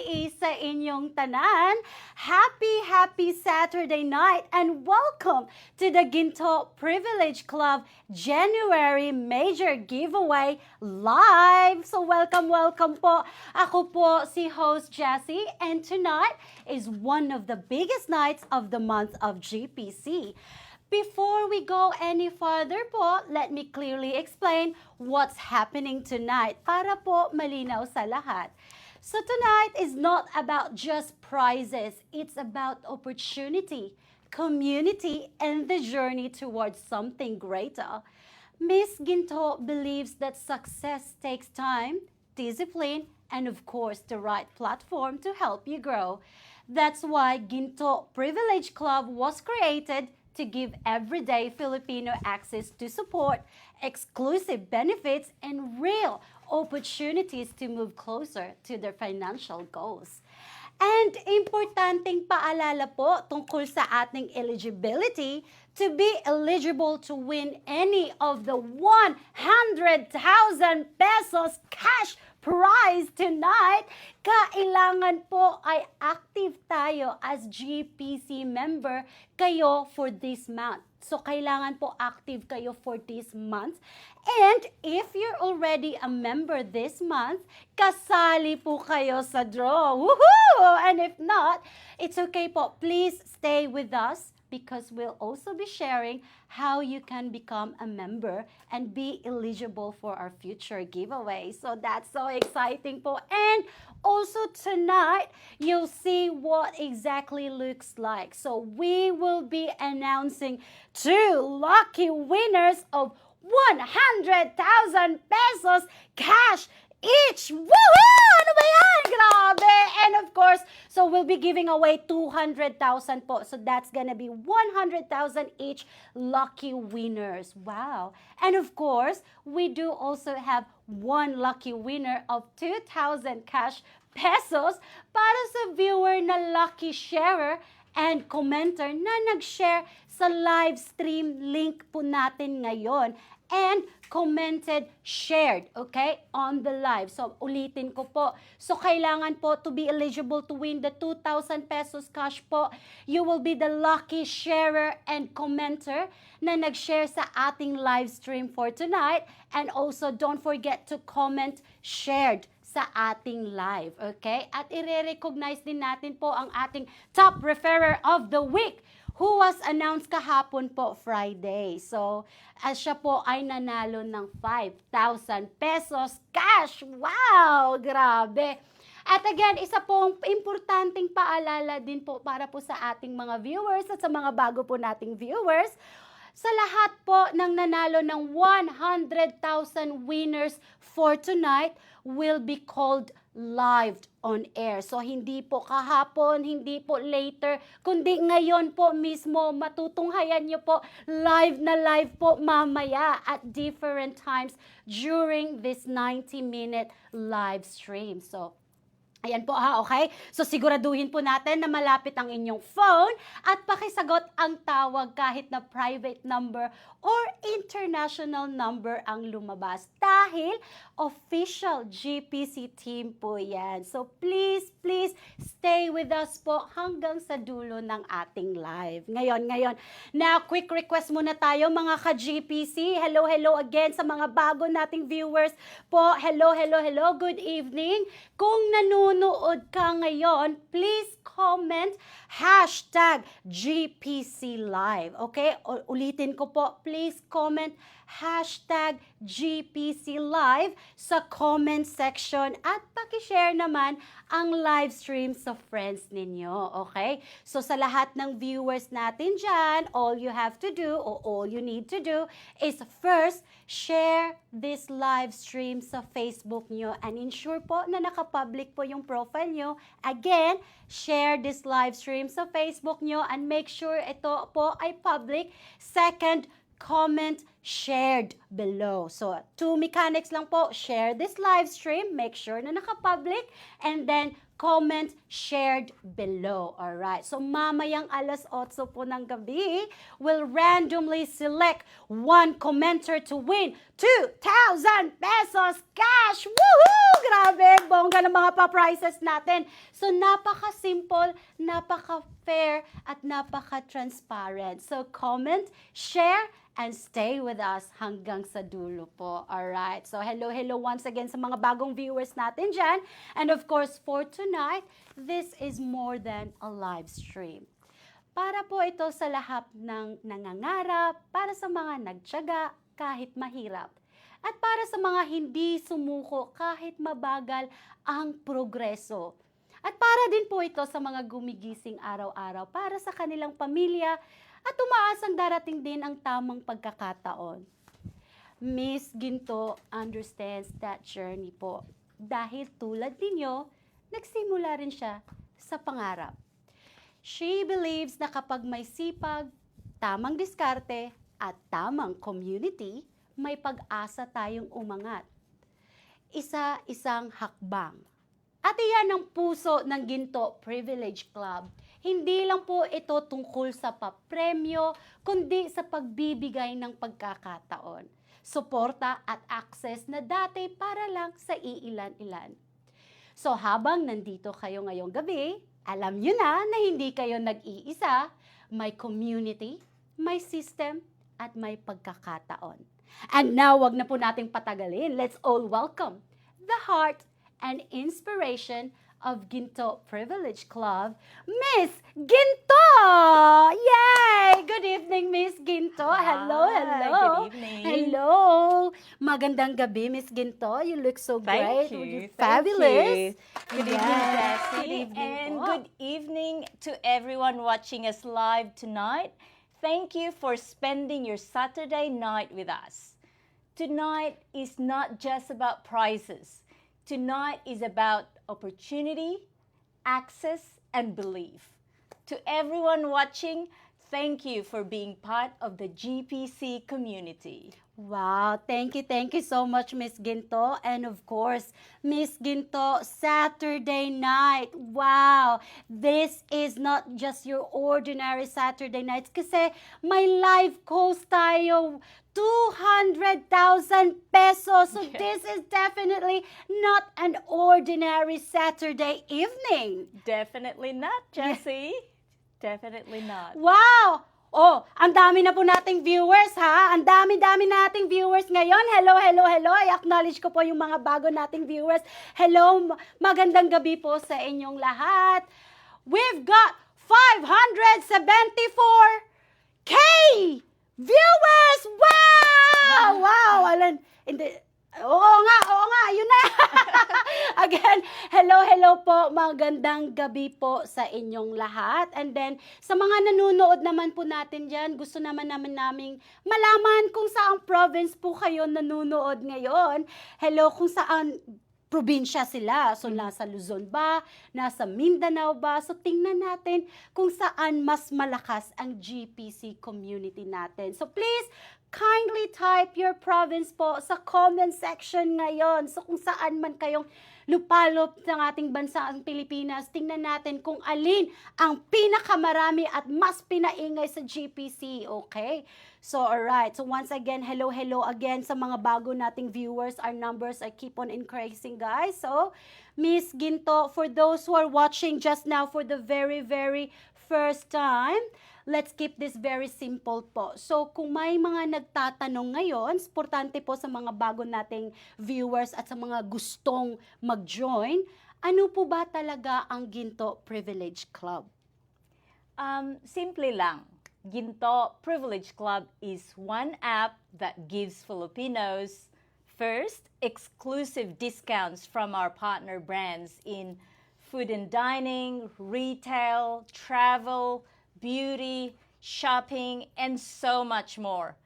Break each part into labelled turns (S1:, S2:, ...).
S1: gabi sa inyong tanan. Happy Saturday night and welcome to the Ginto Privilege Club January Major Giveaway Live. So welcome po. Ako po si host Jessie and tonight is one of the biggest nights of the month of GPC. Before we go any further po, let me clearly explain what's happening tonight para po malinaw sa lahat. So tonight is not about just prizes, it's about opportunity, community, and the journey towards something greater. Miss Ginto believes that success takes time, discipline, and of course the right platform to help you grow. That's why Ginto Privilege Club was created to give everyday Filipino access to support, exclusive benefits, and real opportunities to move closer to their financial goals. And importanteng paalala po tungkol sa ating eligibility to be eligible to win any of the 100,000 pesos cash prize tonight, kailangan po ay active tayo as GPC member kayo for this month. So, kailangan po active kayo for this month. And if you're already a member this month, kasali po kayo sa draw. Woohoo! And if not, it's okay po. Please stay with us because we'll also be sharing how you can become a member and be eligible for our future giveaway. So that's so exciting po. And also tonight, you'll see what exactly looks like. So we will be announcing 2 lucky winners of 100,000 pesos cash each! Woohoo! Ano ba yan? Grabe! And of course, so we'll be giving away 200,000 po. So that's gonna be 100,000 each lucky winners. Wow! And of course, we do also have one lucky winner of 2,000 cash pesos para sa viewer na lucky sharer and commenter na nag-share sa live stream link po natin ngayon and commented, shared, okay, on the live. So, ulitin ko po. So, kailangan po to be eligible to win the 2,000 pesos cash po. You will be the lucky sharer and commenter na nag-share sa ating live stream for tonight. And also, don't forget to comment, shared sa ating live, okay? At i-recognize din natin po ang ating top referrer of the week who was announced kahapon po, Friday. So, siya po ay nanalo ng 5,000 pesos cash. Wow! Grabe! At again, isa pong importanteng paalala din po para po sa ating mga viewers at sa mga bago po nating viewers. Sa lahat po ng nanalo ng 100,000 winners for tonight will be called live on air. So, hindi po kahapon, hindi po later, kundi ngayon po mismo, matutunghayan nyo po, live na live po mamaya at different times during this 90-minute live stream. So, ayan po ha, okay? So siguraduhin po natin na malapit ang inyong phone at pakisagot ang tawag kahit na private number or international number ang lumabas dahil official GPC team po yan. So please stay with us po hanggang sa dulo ng ating live. Ngayon, na quick request muna tayo mga ka-GPC. Hello again sa mga bago nating viewers po. Hello, good evening. Kung nanonood ka ngayon, please comment hashtag GPC Live. Okay? Ulitin ko po, please comment hashtag GPC Live sa comment section at pakishare naman ang live stream sa friends ninyo. Okay? So sa lahat ng viewers natin dyan, all you have to do or all you need to do is first share this live stream sa Facebook nyo and ensure po na nakapublic po yung profile nyo. Again, share this live stream sa Facebook nyo and make sure ito po ay public. Second, comment shared below. So, 2 mechanics lang po. Share this live stream, make sure na naka-public, and then comment shared below. Alright, so mamayang 8:00 po ng gabi, will randomly select one commenter to win 2,000 pesos cash! Woohoo! Grabe, bongga ng mga pa-prizes natin. So napaka-simple, napaka-fair, at napaka-transparent. So comment, share, and stay with us hanggang sa dulo po. Alright, so hello once again sa mga bagong viewers natin dyan. And of course, for tonight, this is more than a live stream. Para po ito sa lahat ng nangangarap, para sa mga nagtiyaga kahit mahirap, at para sa mga hindi sumuko kahit mabagal ang progreso. At para din po ito sa mga gumigising araw-araw para sa kanilang pamilya at umaasang darating din ang tamang pagkakataon. Miss Ginto understands that journey po. Dahil tulad ninyo, nagsimula rin siya sa pangarap. She believes na kapag may sipag, tamang diskarte, at tamang community, may pag-asa tayong umangat. Isa-isang hakbang. At iyan ang puso ng Ginto Privilege Club. Hindi lang po ito tungkol sa papremyo, kundi sa pagbibigay ng pagkakataon, suporta at access na dati para lang sa iilan-ilan. So habang nandito kayo ngayong gabi, alam nyo na hindi kayo nag-iisa, may community, may system, at may pagkakataon. And now, wag na po nating patagalin. Let's all welcome the heart and inspiration of Ginto Privilege Club, Miss Ginto! Yay! Good evening, Miss Ginto. Hello.
S2: Good evening.
S1: Hello. Magandang gabi, Miss Ginto. You look so great.
S2: Thank you.
S1: You're fabulous.
S2: Good evening,
S1: Yes.
S2: Jessie.
S1: Good evening
S2: And
S1: po.
S2: good evening to everyone watching us live tonight. Thank you for spending your Saturday night with us. Tonight is not just about prizes. Tonight is about opportunity, access, and belief. To everyone watching, thank you for being part of the GPC community.
S1: Wow, thank you so much, Miss Ginto. And of course, Miss Ginto, Saturday night. Wow, this is not just your ordinary Saturday nights kasi may live coast tayo, 200,000 pesos. So this is definitely not an ordinary Saturday evening.
S2: Definitely not, Jessie. Definitely not.
S1: Wow! Oh, ang dami na po nating viewers, ha? Ang dami-dami nating viewers ngayon. Hello. I acknowledge ko po yung mga bago nating viewers. Hello, magandang gabi po sa inyong lahat. We've got 574K viewers! Wow! Wow! Alan, Oo nga, yun na. Again, hello po, magandang gabi po sa inyong lahat. And then, sa mga nanonood naman po natin dyan, gusto naman naming malaman kung saang province po kayo nanonood ngayon. Hello, kung saan probinsya sila. So, nasa Luzon ba? Nasa Mindanao ba? So, tingnan natin kung saan mas malakas ang GPC community natin. So, please, kindly type your province po sa comment section ngayon. So, kung saan man kayong lupalop ng ating bansa ang Pilipinas, tingnan natin kung alin ang pinakamarami at mas pinaingay sa GPC, okay? So, alright. So, once again, hello again sa mga bago nating viewers. Our numbers are keep on increasing, guys. So, Miss Ginto, for those who are watching just now for the very first time, let's keep this very simple po. So, kung may mga nagtatanong ngayon, importante po sa mga bago nating viewers at sa mga gustong mag-join, ano po ba talaga ang Ginto Privilege Club?
S2: Simple lang. Ginto Privilege Club is one app that gives Filipinos, first, exclusive discounts from our partner brands in food and dining, retail, travel, beauty, shopping, and so much more.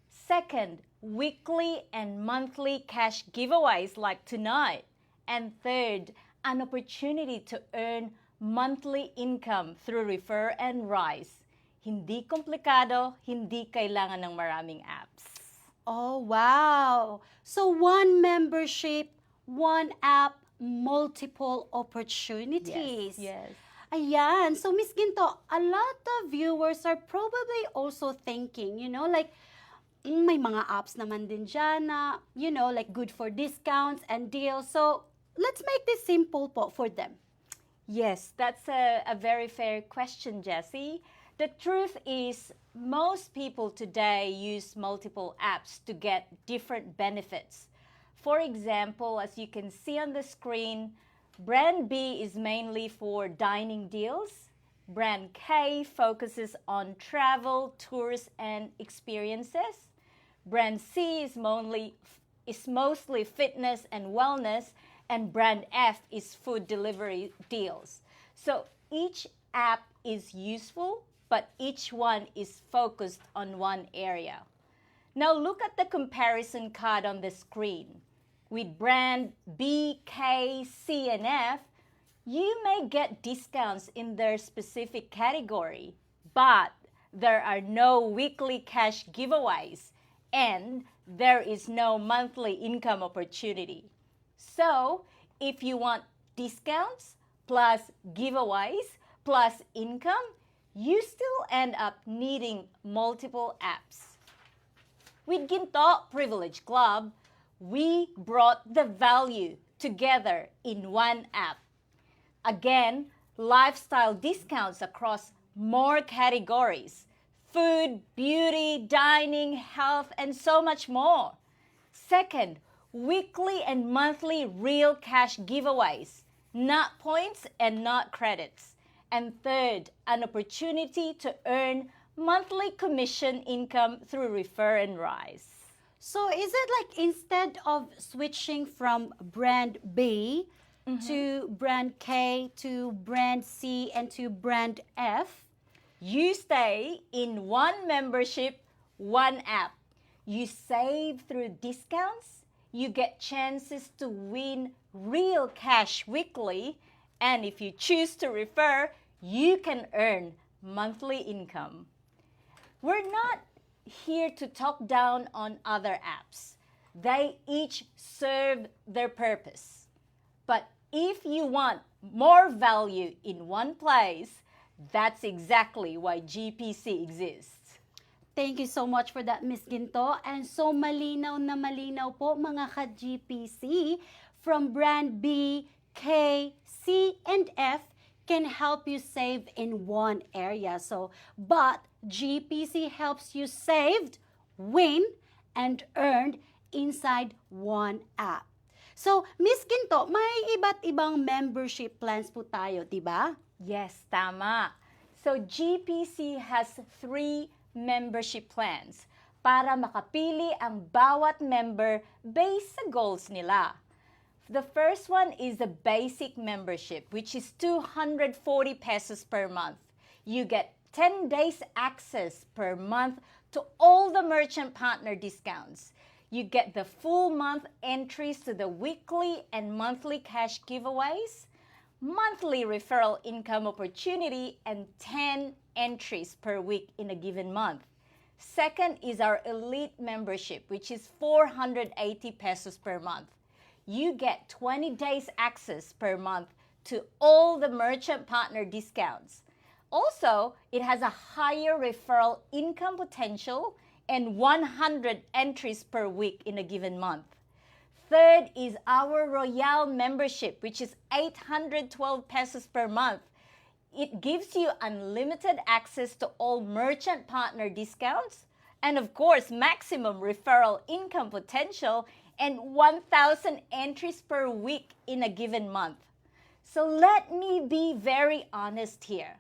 S2: Second, weekly and monthly cash giveaways like tonight. And third, an opportunity to earn monthly income through Refer and Rise. Hindi komplikado, hindi kailangan ng maraming apps.
S1: Oh, wow! So, one membership, one app, multiple opportunities.
S2: Yes.
S1: Ayan. So, Miss Ginto, a lot of viewers are probably also thinking, like, may mga apps naman din dyan na, like good for discounts and deals. So, let's make this simple po for them.
S2: Yes, that's a very fair question, Jessie. The truth is, most people today use multiple apps to get different benefits. For example, as you can see on the screen, Brand B is mainly for dining deals. Brand K focuses on travel, tours, and experiences. Brand C is mostly fitness and wellness, and Brand F is food delivery deals. So each app is useful, but each one is focused on one area. Now look at the comparison card on the screen. With brand B, K, C, and F, you may get discounts in their specific category, but there are no weekly cash giveaways, and there is no monthly income opportunity. So, if you want discounts plus giveaways plus income, you still end up needing multiple apps. With Ginto Privilege Club, we brought the value together in one app. Again, lifestyle discounts across more categories: food, beauty, dining, health, and so much more. Second, weekly and monthly real cash giveaways, not points and not credits. And third, an opportunity to earn monthly commission income through Refer and Rise.
S1: So, is it like instead of switching from brand B to brand K to brand C and to brand F,
S2: You stay in one membership, one app. You save through discounts, you get chances to win real cash weekly, and if you choose to refer, you can earn monthly income. We're not here to talk down on other apps. They each serve their purpose. But if you want more value in one place, that's exactly why GPC exists.
S1: thank you so much for that, Miss Ginto. And so malinaw na malinaw po mga ka-GPC, from brand B, K, C, and F can help you save in one area. So, but GPC helps you saved, win, and earned inside one app. So, Miss Ginto, may iba't ibang membership plans po tayo, di ba?
S2: Yes, tama. So GPC has 3 membership plans para makapili ang bawat member based sa goals nila. The first one is the basic membership, which is 240 pesos per month. You get 10 days access per month to all the merchant partner discounts. You get the full month entries to the weekly and monthly cash giveaways, monthly referral income opportunity, and 10 entries per week in a given month. Second is our elite membership, which is 480 pesos per month. You get 20 days access per month to all the merchant partner discounts. Also, it has a higher referral income potential and 100 entries per week in a given month. Third is our Royale membership, which is 812 pesos per month. It gives you unlimited access to all merchant partner discounts and, of course, maximum referral income potential and 1,000 entries per week in a given month. So let me be very honest here.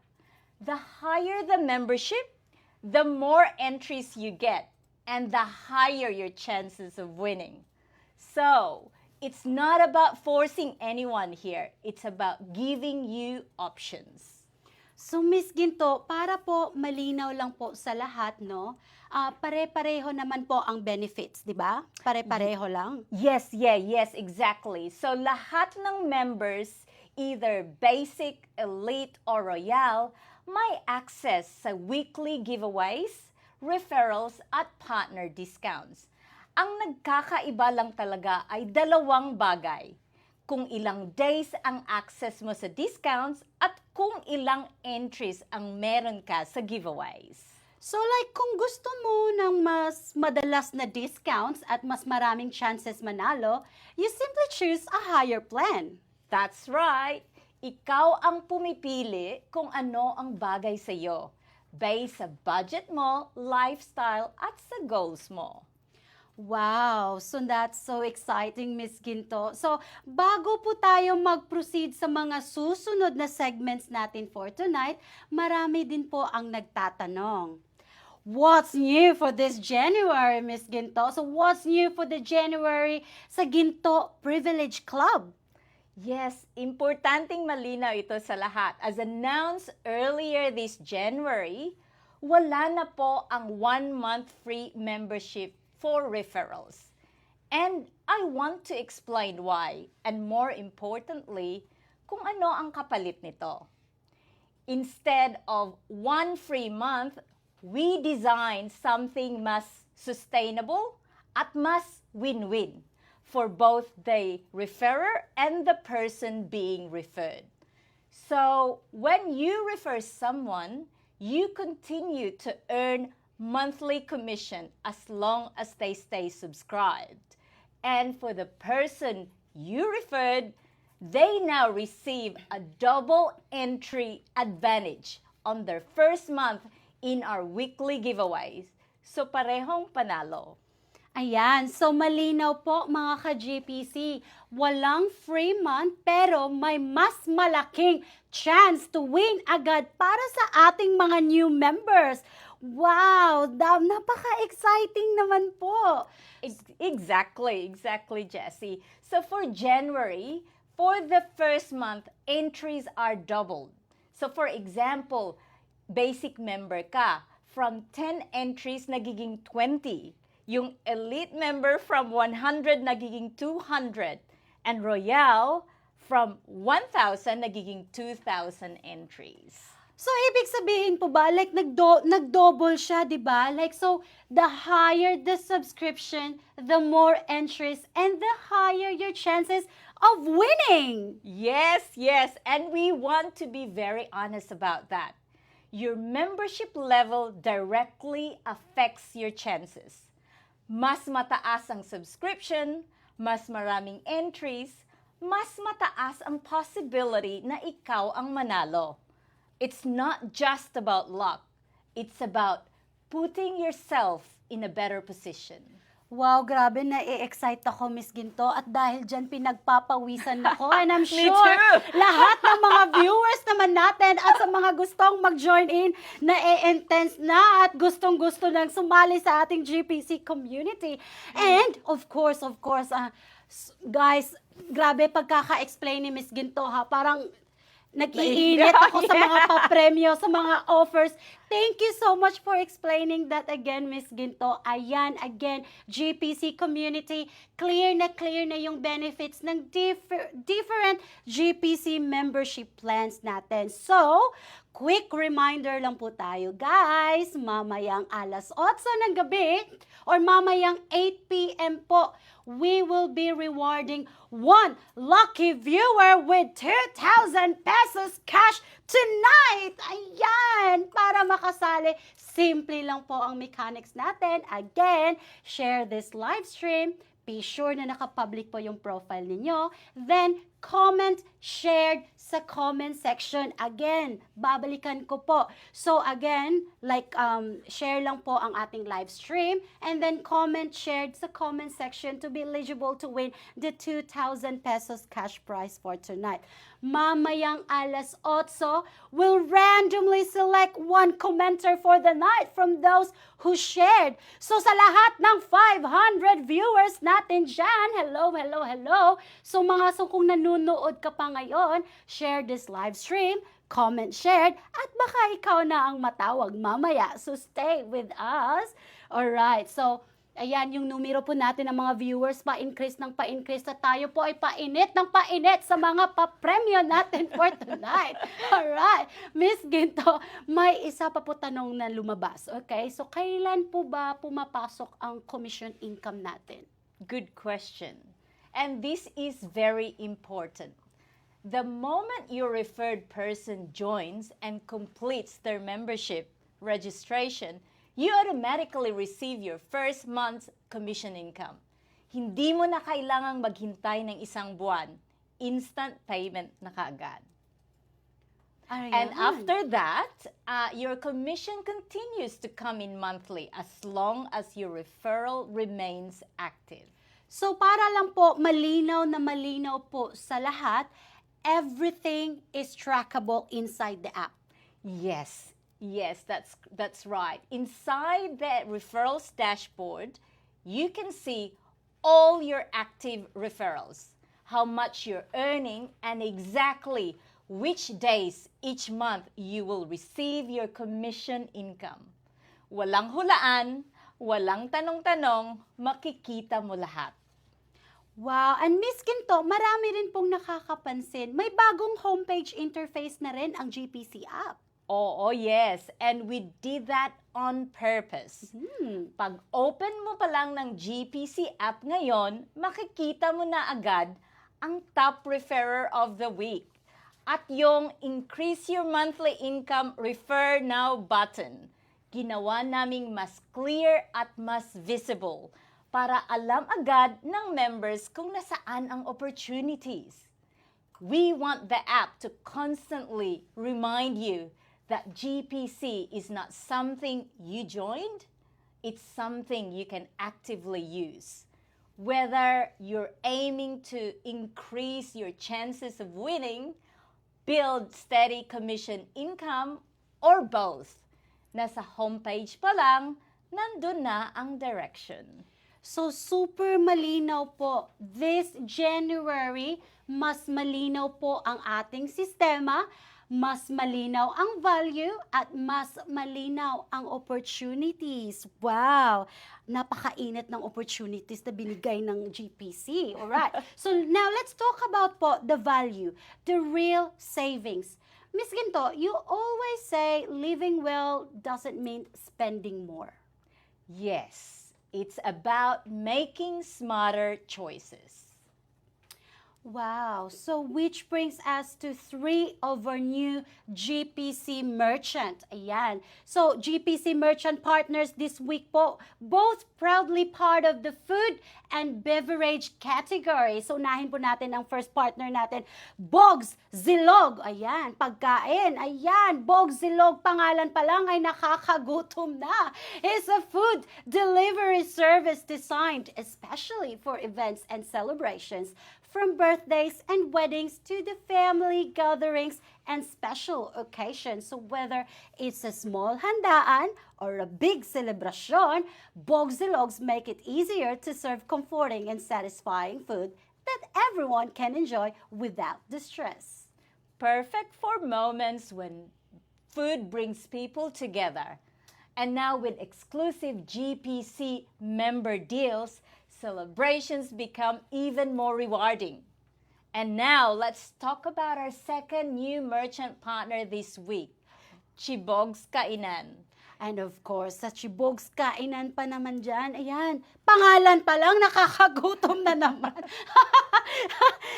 S2: The higher the membership, the more entries you get and the higher your chances of winning. So, it's not about forcing anyone here. It's about giving you options.
S1: So, Miss Ginto, para po malinaw lang po sa lahat, no? Pare-pareho naman po ang benefits, di ba? Pare-pareho lang.
S2: Yes, exactly. So, lahat ng members, either basic, elite, or royal, may access sa weekly giveaways, referrals, at partner discounts. Ang nagkakaiba lang talaga ay 2 bagay. kung ilang days ang access mo sa discounts, at kung ilang entries ang meron ka sa giveaways.
S1: So like kung gusto mo ng mas madalas na discounts at mas maraming chances manalo, you simply choose a higher plan.
S2: That's right! Ikaw ang pumipili kung ano ang bagay sa iyo, based sa budget mo, lifestyle, at sa goals mo.
S1: Wow! So that's so exciting, Miss Ginto. So bago po tayo mag-proceed sa mga susunod na segments natin for tonight, marami din po ang nagtatanong. What's new for this January, Miss Ginto? So what's new for the January sa Ginto Privilege Club?
S2: Yes, importanteng malinaw ito sa lahat. As announced earlier this January, wala na po ang 1-month free membership for referrals. And I want to explain why, and more importantly, kung ano ang kapalit nito. Instead of 1 free month, we designed something mas sustainable at mas win-win for both the referrer and the person being referred. So, when you refer someone, you continue to earn monthly commission as long as they stay subscribed. And for the person you referred, they now receive a double entry advantage on their first month in our weekly giveaways. So parehong panalo.
S1: Ayan, so malinaw po mga ka-GPC, walang free month pero may mas malaking chance to win agad para sa ating mga new members. Wow, napaka-exciting naman po.
S2: Exactly, Jessie. So for January, for the first month, entries are doubled. So for example, basic member ka, from 10 entries nagiging 20. Yung elite member from 100 nagiging 200. And Royale from 1,000 nagiging 2,000 entries.
S1: So, ibig sabihin po ba, like, nag-double siya, di ba? Like, so, the higher the subscription, the more entries, and the higher your chances of winning.
S2: Yes, and we want to be very honest about that. Your membership level directly affects your chances. Mas mataas ang subscription, mas maraming entries, mas mataas ang possibility na ikaw ang manalo. It's not just about luck. It's about putting yourself in a better position.
S1: Wow, grabe, na-excite ako, Miss Ginto. At dahil dyan, pinagpapawisan ako. And I'm
S2: Me
S1: sure
S2: too.
S1: lahat ng mga viewers naman natin at sa mga gustong mag-join in, na-intense na at gustong-gusto nang sumali sa ating GPC community. And, of course, guys, grabe pagkaka-explain ni Miss Ginto, ha? Parang nag-iinit ako sa mga papremyo, sa mga offers. Thank you so much for explaining that again, Miss Ginto. Ayan, again, GPC community, clear na yung benefits ng different GPC membership plans natin. So, quick reminder lang po tayo, guys, mamayang alas 8 ng gabi or mamayang 8 p.m. po, we will be rewarding one lucky viewer with 2,000 pesos cash tonight! Ayan! Para makasali, simple lang po ang mechanics natin. Again, share this live stream. Be sure na nakapublic po yung profile ninyo. Then, comment, shared sa comment section. Again, babalikan ko po. So, again, like, share lang po ang ating live stream. And then, comment, shared sa comment section to be eligible to win the 2,000 pesos cash prize for tonight. Mamayang alas 8, we'll randomly select one commenter for the night from those who shared. So, sa lahat ng 500 viewers natin dyan, hello. So, kung nanonood ka pa ngayon, share this live stream, comment, shared, at baka ikaw na ang matawag mamaya. So, stay with us. Alright, so, ayan yung numero po natin ng mga viewers, pa-increase at tayo po ay painit sa mga papremyo natin for tonight. Alright, Miss Ginto, may isa pa po tanong na lumabas. Okay, so kailan po ba pumapasok ang commission income natin?
S2: Good question. And this is very important. The moment your referred person joins and completes their membership registration, you automatically receive your first month's commission income. Hindi mo na kailangang maghintay ng isang buwan. Instant payment na kaagad. And
S1: Ayan.
S2: after that, your commission continues to come in monthly as long as your referral remains active.
S1: So para lang po malinaw na malinaw po sa lahat, everything is trackable inside the app.
S2: Yes, that's right. Inside the referrals dashboard, you can see all your active referrals, how much you're earning, and exactly which days each month you will receive your commission income. Walang hulaan, walang tanong-tanong, makikita mo lahat.
S1: Wow, and Miss Ginto, marami rin pong nakakapansin. May bagong homepage interface na rin ang GPC app.
S2: Oh, yes. And we did that on purpose. Pag open mo pa lang ng GPC app ngayon, makikita mo na agad ang top referrer of the week at yung increase your monthly income refer now button. Ginawa naming mas clear at mas visible para alam agad ng members kung nasaan ang opportunities. We want the app to constantly remind you that GPC is not something you joined, it's something you can actively use. Whether you're aiming to increase your chances of winning, build steady commission income, or both, nasa homepage pa lang, nandun na ang direction.
S1: So super malinaw po. This January, mas malinaw po ang ating sistema, mas malinaw ang value, at mas malinaw ang opportunities. Wow! Napakainit ng opportunities na binigay ng GPC. Alright. So now let's talk about po the value, the real savings. Miss Ginto, you always say living well doesn't mean spending more.
S2: Yes, it's about making smarter choices.
S1: Wow. So which brings us to 3 of our new GPC merchant. Ayan. So GPC merchant partners this week po, both proudly part of the food and beverage category. So unahin po natin ang first partner natin, Bogs Zilog. Ayan, pagkain. Ayan, Bogs Zilog, pangalan pa lang ay nakakagutom na. It's a food delivery service designed especially for events and celebrations, from birthdays and weddings to the family gatherings and special occasions. So whether it's a small handaan or a big celebration, Bogs Zilogs make it easier to serve comforting and satisfying food that everyone can enjoy without distress.
S2: Perfect for moments when food brings people together. And now with exclusive GPC member deals, celebrations become even more rewarding. And now, let's talk about our second new merchant partner this week, Chibogs Kainan.
S1: And of course, sa Chibogs Kainan pa naman dyan, ayan, pangalan pa lang, nakakagutom na naman.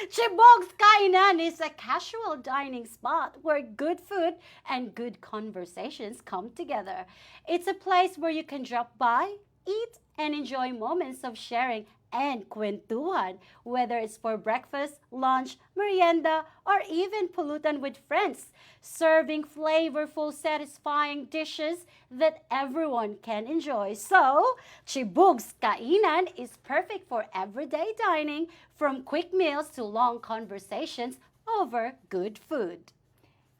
S1: Chibogs Kainan is a casual dining spot where good food and good conversations come together. It's a place where you can drop by, eat, and enjoy moments of sharing and kwentuhan, whether it's for breakfast, lunch, merienda, or even pulutan with friends, serving flavorful, satisfying dishes that everyone can enjoy. So, Chibogs Kainan is perfect for everyday dining, from quick meals to long conversations over good food.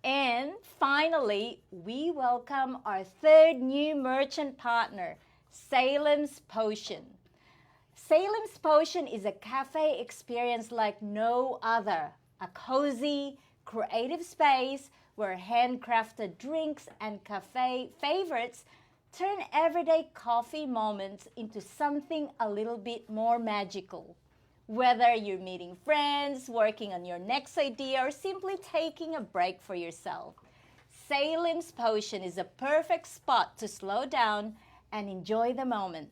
S2: And finally, we welcome our third new merchant partner, Salem's Potion. Salem's Potion is a cafe experience like no other. A cozy, creative space where handcrafted drinks and cafe favorites turn everyday coffee moments into something a little bit more magical. Whether you're meeting friends, working on your next idea, or simply taking a break for yourself, Salem's Potion is a perfect spot to slow down and enjoy the moment.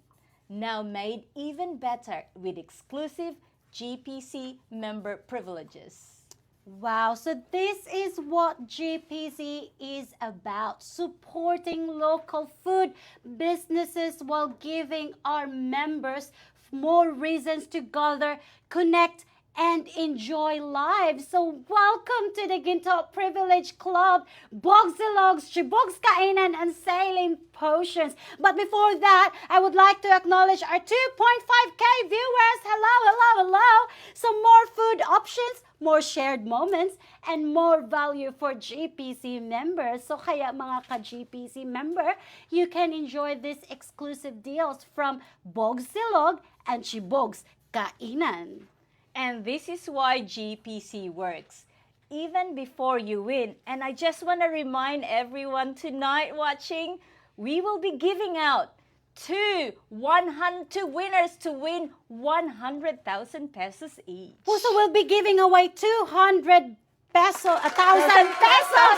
S2: Now made even better with exclusive GPC member privileges.
S1: Wow, so this is what GPC is about, supporting local food businesses while giving our members more reasons to gather, connect, and enjoy life. So welcome to the Ginto Privilege Club, Bogsilogs, Chibogs Kainan, and Sailing Potions. But before that, I would like to acknowledge our 2.5K viewers. Hello, hello, hello. Some more food options, more shared moments, and more value for GPC members. So kaya mga ka-GPC member, you can enjoy these exclusive deals from Bogsilog and Chibogs Kainan.
S2: And this is why GPC works. Even before you win, and I just want to remind everyone tonight watching, we will be giving out two winners to win 100,000 pesos each.
S1: So we'll be giving away 200 peso, 1,000 pesos.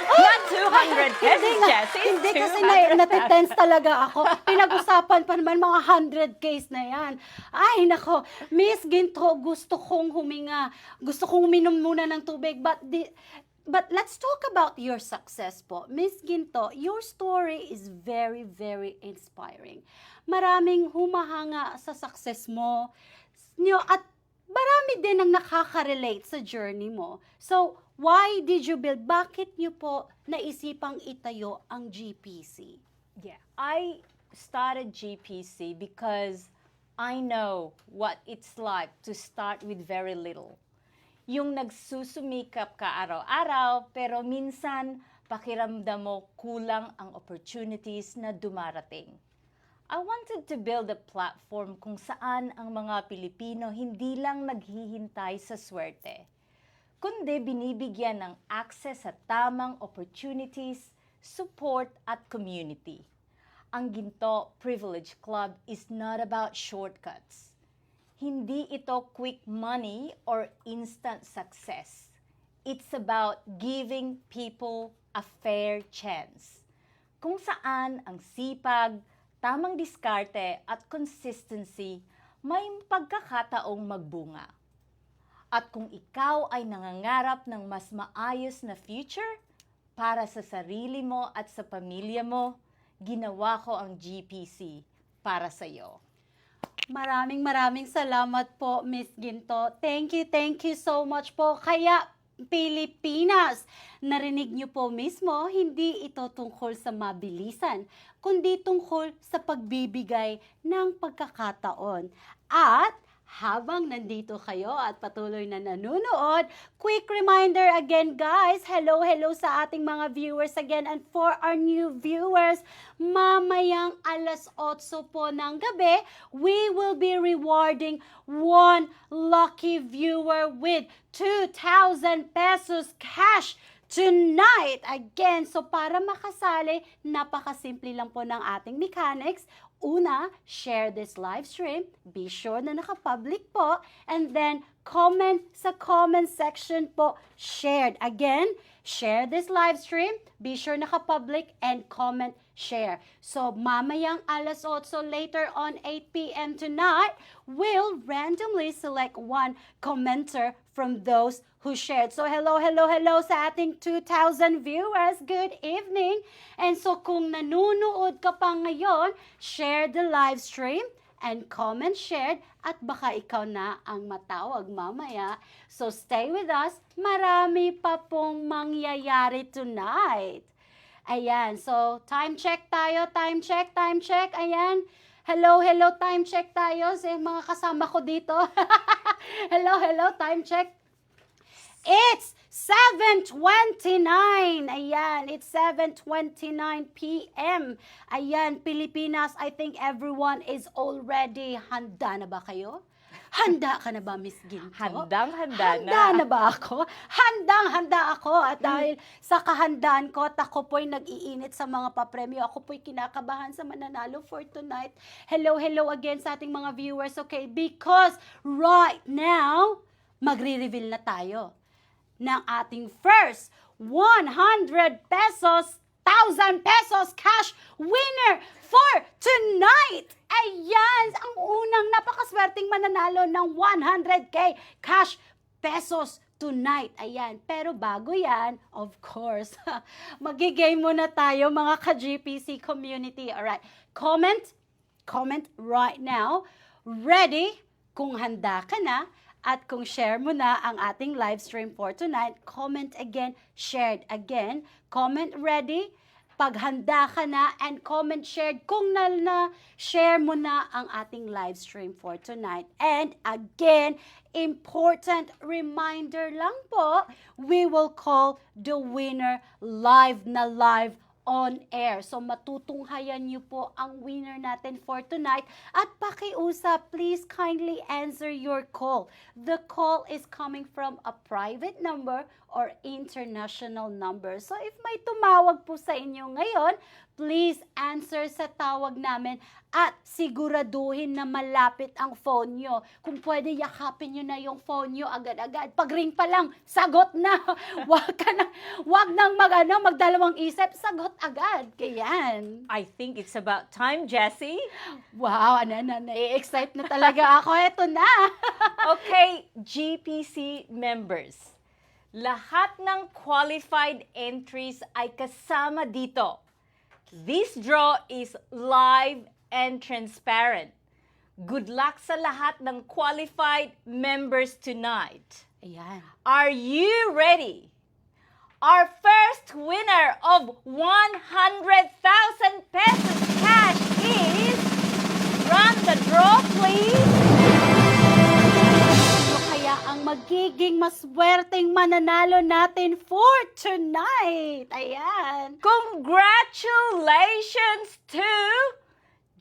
S2: Not 200 pesos, Jessie.
S1: Hindi kasi
S2: 200,000.
S1: natitense talaga ako. Pinag-usapan pa naman mga 100Ks na yan. Ay, nako. Miss Ginto, gusto kong huminga. Gusto kong uminom muna ng tubig. But let's talk about your success po. Miss Ginto, your story is very, very inspiring. Maraming humahanga sa success mo. At marami din ang nakaka-relate sa journey mo. So, why did you build? Bakit niyo po naisipang itayo ang GPC?
S2: Yeah, I started GPC because I know what it's like to start with very little. Yung nagsusumikap ka araw-araw, pero minsan pakiramdam mo kulang ang opportunities na dumarating. I wanted to build a platform kung saan ang mga Pilipino hindi lang naghihintay sa swerte, kundi binibigyan ng access sa tamang opportunities, support at community. Ang Ginto Privilege Club is not about shortcuts. Hindi ito quick money or instant success. It's about giving people a fair chance. Kung saan ang sipag, tamang diskarte at consistency may pagkakataong magbunga. At kung ikaw ay nangangarap ng mas maayos na future para sa sarili mo at sa pamilya mo, ginawa ko ang GPC para sa iyo.
S1: Maraming salamat po, Miss Ginto. Thank you so much po. Kaya Pilipinas, narinig niyo po mismo, hindi ito tungkol sa mabilisan, kundi tungkol sa pagbibigay ng pagkakataon. At habang nandito kayo at patuloy na nanonood, quick reminder again guys, hello sa ating mga viewers again, and for our new viewers, mamayang 8:00 po ng gabi, we will be rewarding one lucky viewer with 2,000 pesos cash tonight. Again, so para makasali, napakasimple lang po ng ating mechanics. Una, share this live stream. Be sure na naka-public po. And then, comment sa comment section po. Shared. Again, share this live stream. Be sure naka-public and comment share. So, mamayang 8:00 later on 8 p.m. tonight, we'll randomly select one commenter from those who shared. So, hello sa ating 2,000 viewers. Good evening. And so, kung nanonood ka pa ngayon, share the live stream and comment shared at baka ikaw na ang matawag mamaya. So, stay with us. Marami pa pong mangyayari tonight. Ayan. So, time check tayo. Time check. Ayan. Hello, time check tayo sa mga kasama ko dito. hello, time check. It's 7:29. Ayan, it's 7:29 p.m. Ayan, Pilipinas, I think everyone is already. Handa na ba kayo? Handa ka na ba, Miss Ginto?
S2: Handang-handa na.
S1: Handa na ba ako? Handang-handa ako. At dahil sa kahandaan ko at ako po'y nag-iinit sa mga papremyo, ako po'y kinakabahan sa mananalo for tonight. Hello again sa ating mga viewers, okay? Because right now, magre-reveal na tayo ng ating first 100 pesos pesos cash winner for tonight. Ayan, ang unang napakaswerteng mananalo ng 100K cash pesos tonight. Ayan. Pero bago yan, of course, magigame muna tayo mga ka-GPC community. Alright. Comment right now. Ready? Kung handa ka na at kung share mo na ang ating live stream for tonight, comment again, shared again. Comment ready? Pag handa ka na and comment shared kung na-share mo na ang ating live stream for tonight. And again, important reminder lang po, we will call the winner live na live on air. So matutunghayan niyo po ang winner natin for tonight. At pakiusap, please kindly answer your call. The call is coming from a private number or international number. So if may tumawag po sa inyo ngayon, please answer sa tawag namin at siguraduhin na malapit ang phone nyo. Kung pwede, yakapin nyo na yung phone nyo agad-agad. Pag ring pa lang, sagot na. Wag nang magdalawang isip, sagot agad. Kayan.
S2: I think it's about time, Jessie.
S1: Wow, nai-excite na talaga ako. Eto na.
S2: Okay, GPC members. Lahat ng qualified entries ay kasama dito. This draw is live and transparent. Good luck sa lahat ng qualified members tonight.
S1: Ayan.
S2: Are you ready? Our first winner of 100,000 pesos cash is... Run the draw, please!
S1: So kaya ang magiging maswerteng mananalo natin for tonight. Ayan.
S2: Congratulations to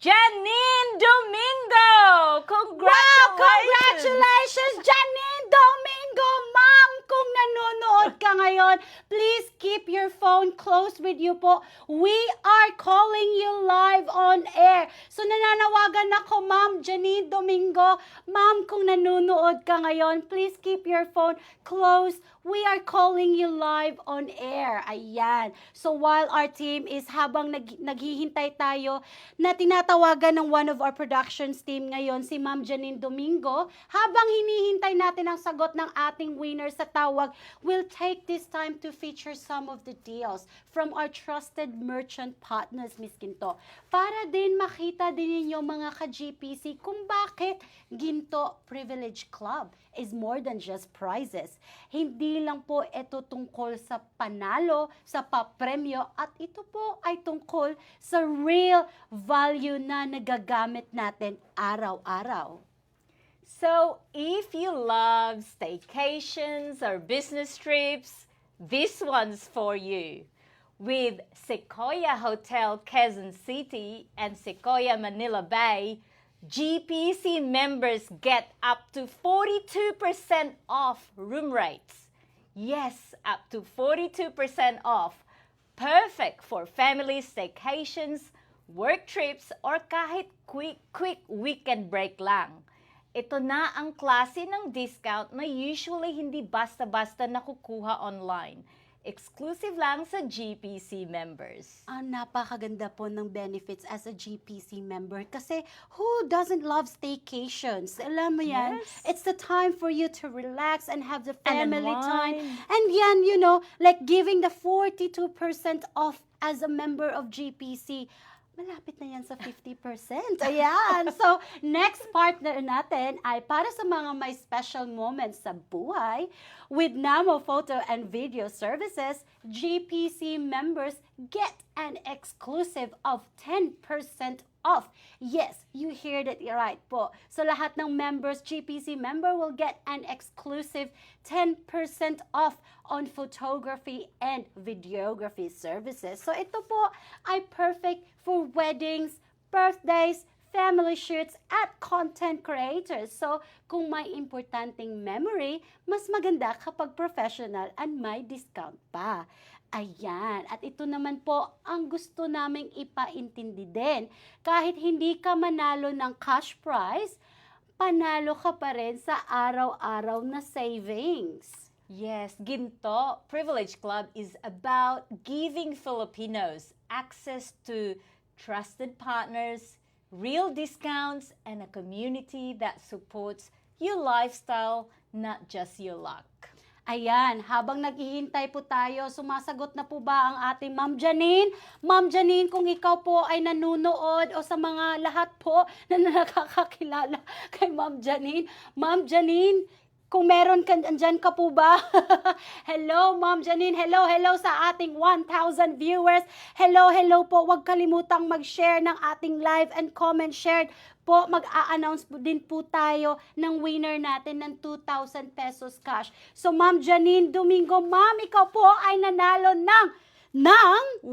S2: Janine Domingo!
S1: Wow! Congratulations, Janine Domingo! Ma'am, kung nanonood ka ngayon, please keep your phone close with you po. We are calling you live on air. So nananawagan ako, Ma'am Janine Domingo. Ma'am, kung nanonood ka ngayon, please keep your phone close. We are calling you live on air. Ayan. So while our team is habang naghihintay tayo na tinatawagan ng one of our productions team ngayon, si Ma'am Janine Domingo, habang hinihintay natin ang sagot ng ating winner sa tawag, we'll take this time to feature some of the deals from our trusted merchant partners, Miss Ginto. Para din makita din ninyo mga ka-GPC kung bakit Ginto Privilege Club is more than just prizes. Hindi lang po ito tungkol sa panalo, sa papremyo, at ito po ay tungkol sa real value na nagagamit natin araw-araw.
S2: So, if you love staycations or business trips, this one's for you. With Sequoia Hotel Quezon City and Sequoia Manila Bay, GPC members get up to 42% off room rates. Yes, up to 42% off. Perfect for family staycations, work trips, or kahit quick weekend break lang. Ito na ang klase ng discount na usually hindi basta-basta nakukuha online. Exclusive lang sa GPC members.
S1: Napakaganda po ng benefits as a GPC member kasi who doesn't love staycations? Alam mo yan?
S2: Yes.
S1: It's the time for you to relax and have the
S2: And
S1: family time.
S2: unwind.
S1: And yan, you know, like giving the 42% off as a member of GPC. Malapit na yan sa 50%. Ayan. So, next partner natin ay para sa mga may special moments sa buhay. With Namo Photo and Video Services, GPC members get an exclusive of 10% off. Yes, you heard it right po. So, lahat ng members, GPC member will get an exclusive 10% off on photography and videography services. So, ito po ay perfect for weddings, birthdays, family shoots, at content creators. So, kung may importanteng memory, mas maganda kapag professional and may discount pa. Ayan. At ito naman po ang gusto naming ipaintindi din. Kahit hindi ka manalo ng cash prize, panalo ka pa rin sa araw-araw na savings.
S2: Yes, Ginto Privilege Club is about giving Filipinos access to trusted partners, real discounts, and a community that supports your lifestyle, not just your luck.
S1: Ayan, habang naghihintay po tayo, sumasagot na po ba ang ating Ma'am Janine? Ma'am Janine, kung ikaw po ay nanonood o sa mga lahat po na nakakakilala kay Ma'am Janine, kung meron ka, andyan ka po ba? Hello, Ma'am Janine. Hello, hello sa ating 1,000 viewers. Hello, hello po. Huwag kalimutang mag-share ng ating live and comment shared po. Mag-a-announce po din po tayo ng winner natin ng 2,000 pesos cash. So, Ma'am Janine Domingo, Ma'am, ikaw po ay nanalo ng
S2: 100,000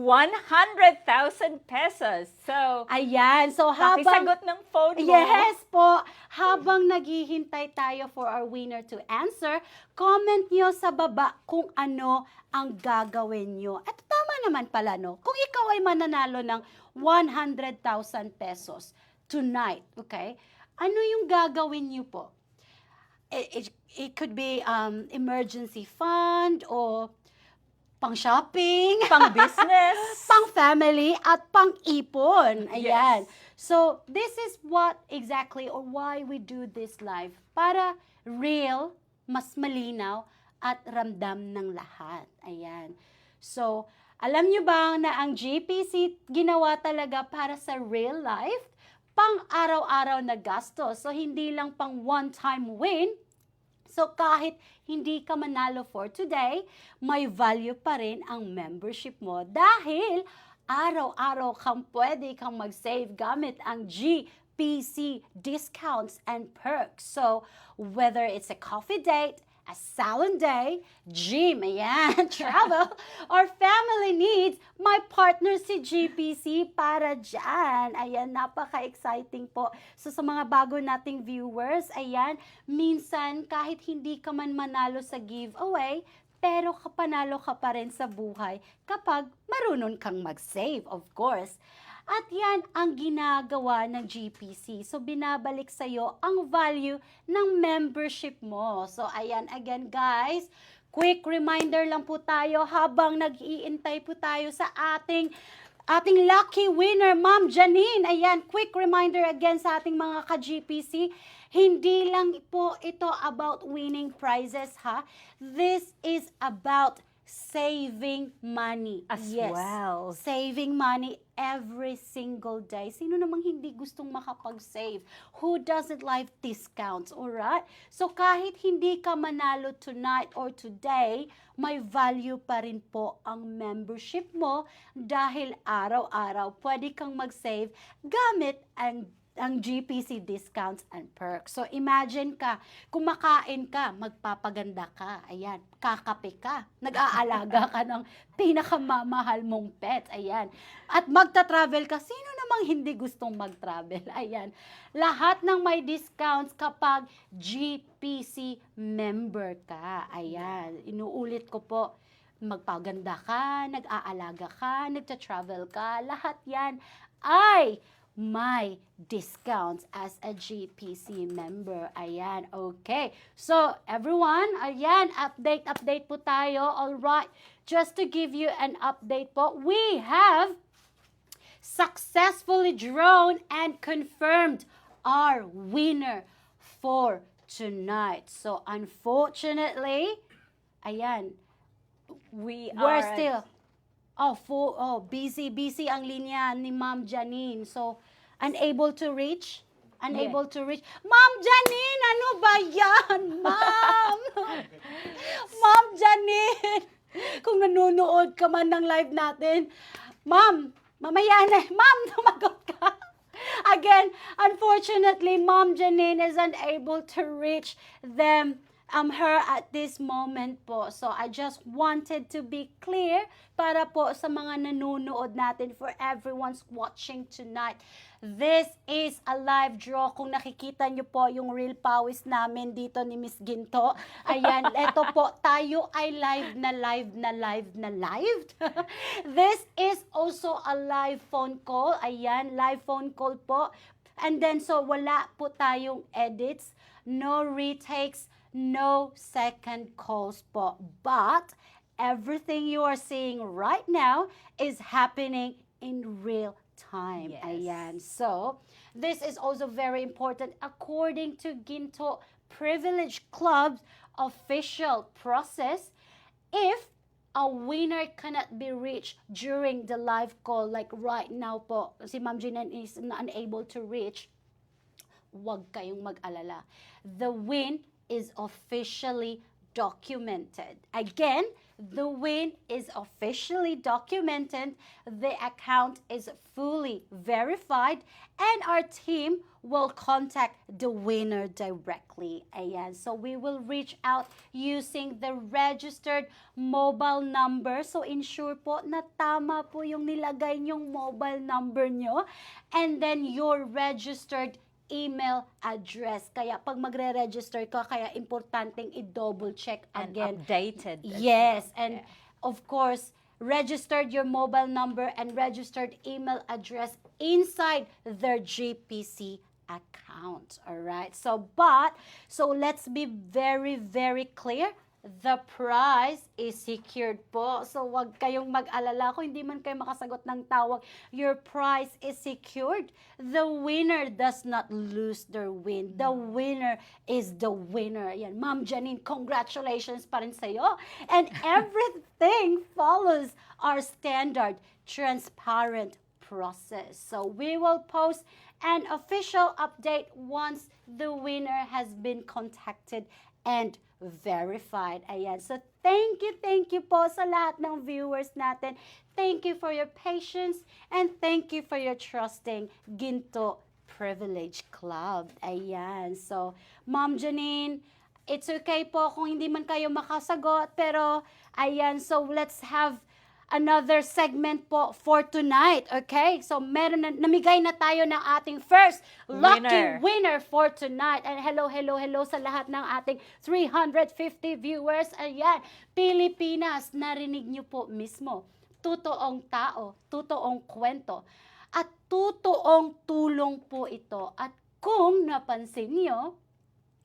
S2: pesos. So,
S1: ayan. So,
S2: pakisagot ng phone mo.
S1: Yes po. Habang naghihintay tayo for our winner to answer, comment nyo sa baba kung ano ang gagawin nyo. At tama naman pala, no? Kung ikaw ay mananalo ng 100,000 pesos tonight, okay? Ano yung gagawin nyo po? It could be emergency fund or pang-shopping,
S2: pang-business,
S1: pang-family, at pang-ipon. Ayan.
S2: Yes.
S1: So, this is what exactly or why we do this live. Para real, mas malinaw, at ramdam ng lahat. Ayan. So, alam nyo ba na ang GPC ginawa talaga para sa real life, pang araw-araw na gastos. So, hindi lang pang one-time win. So, kahit hindi ka manalo for today, may value pa rin ang membership mo dahil araw-araw pwede kang mag-save gamit ang GPC discounts and perks. So, whether it's a coffee date, a salon day, gym, ayan, travel, or family needs, may partner si GPC para dyan. Ayan, napaka-exciting po. So, sa mga bago nating viewers, ayan, minsan kahit hindi ka man manalo sa giveaway, pero kapanalo ka pa rin sa buhay kapag marunong kang mag-save, of course. At yan ang ginagawa ng GPC. So, binabalik sa'yo ang value ng membership mo. So, ayan, again guys, quick reminder lang po tayo habang nag-iintay po tayo sa ating lucky winner, Ma'am Janine. Ayan, quick reminder again sa ating mga ka-GPC. Hindi lang po ito about winning prizes, ha? This is about saving money.
S2: As well.
S1: Saving money every single day. Sino namang hindi gustong makapag-save? Who doesn't like discounts, alright? So kahit hindi ka manalo tonight or today, may value pa rin po ang membership mo dahil araw-araw pwede kang mag-save gamit ang GPC discounts and perks. So, imagine ka, kumakain ka, magpapaganda ka, ayan, kakape ka, nag-aalaga ka ng pinakamamahal mong pet, ayan, at magta-travel ka, sino namang hindi gustong mag-travel, ayan, lahat ng may discounts kapag GPC member ka, ayan, inuulit ko po, magpaganda ka, nag-aalaga ka, nagta-travel ka, lahat yan ay may discounts as a GPC member. Ayan, okay. So, everyone, ayan, update po tayo. Alright, just to give you an update po, we have successfully drawn and confirmed our winner for tonight. So, unfortunately, ayan, we're still busy ang linya ni Ma'am Janine. So, unable to reach. Ma'am Janine, ano ba yan? Ma'am! Ma'am Janine! Kung nanonood ka man ng live natin, Ma'am, mamaya na. Ma'am, tumagot ka. Again, unfortunately, Ma'am Janine is unable to reach her at this moment po. So, I just wanted to be clear para po sa mga nanonood natin, for everyone's watching tonight. This is a live draw. Kung nakikita nyo po yung real pawis namin dito ni Miss Ginto. Ayan, eto po, tayo ay live. This is also a live phone call. Ayan, live phone call po. And then, so wala po tayong edits, no retakes, no second calls po. But everything you are seeing right now is happening in real time.
S2: Yes.
S1: Ayan. So, this is also very important according to Ginto Privilege Club's official process. If a winner cannot be reached during the live call, like right now po, si Ma'am Jinan is unable to reach, wag kayong mag-alala. The win is officially documented. Again, the win is officially documented, the account is fully verified, and our team will contact the winner directly. Ayan. So we will reach out using the registered mobile number. So ensure po na tama po yung nilagay nyong mobile number nyo, and then your registered email address. Kaya pag magre-register ka, kaya importanteng i-double check
S2: And
S1: again.
S2: updated. as
S1: Yes,
S2: well.
S1: and
S2: Yeah.
S1: of course, registered your mobile number and registered email address inside their GPC account. All right. So let's be very, very clear. The prize is secured po. So, wag kayong mag-alala kung hindi man kayo makasagot ng tawag. Your prize is secured. The winner does not lose their win. The winner is the winner. Yan, Ma'am Janine, congratulations pa rin sa'yo. And everything follows our standard, transparent process. So, we will post an official update once the winner has been contacted and verified. Ayan. So, thank you po sa lahat ng viewers natin. Thank you for your patience and thank you for your trusting Ginto Privilege Club. Ayan. So, Ma'am Janine, it's okay po kung hindi man kayo makasagot, pero ayan, so let's have another segment po for tonight, okay? So, namigay na tayo ng ating first lucky winner for tonight. And hello sa lahat ng ating 350 viewers. Ayan, Pilipinas, narinig niyo po mismo. Totoong tao, totoong kwento, at totoong tulong po ito. At kung napansin niyo,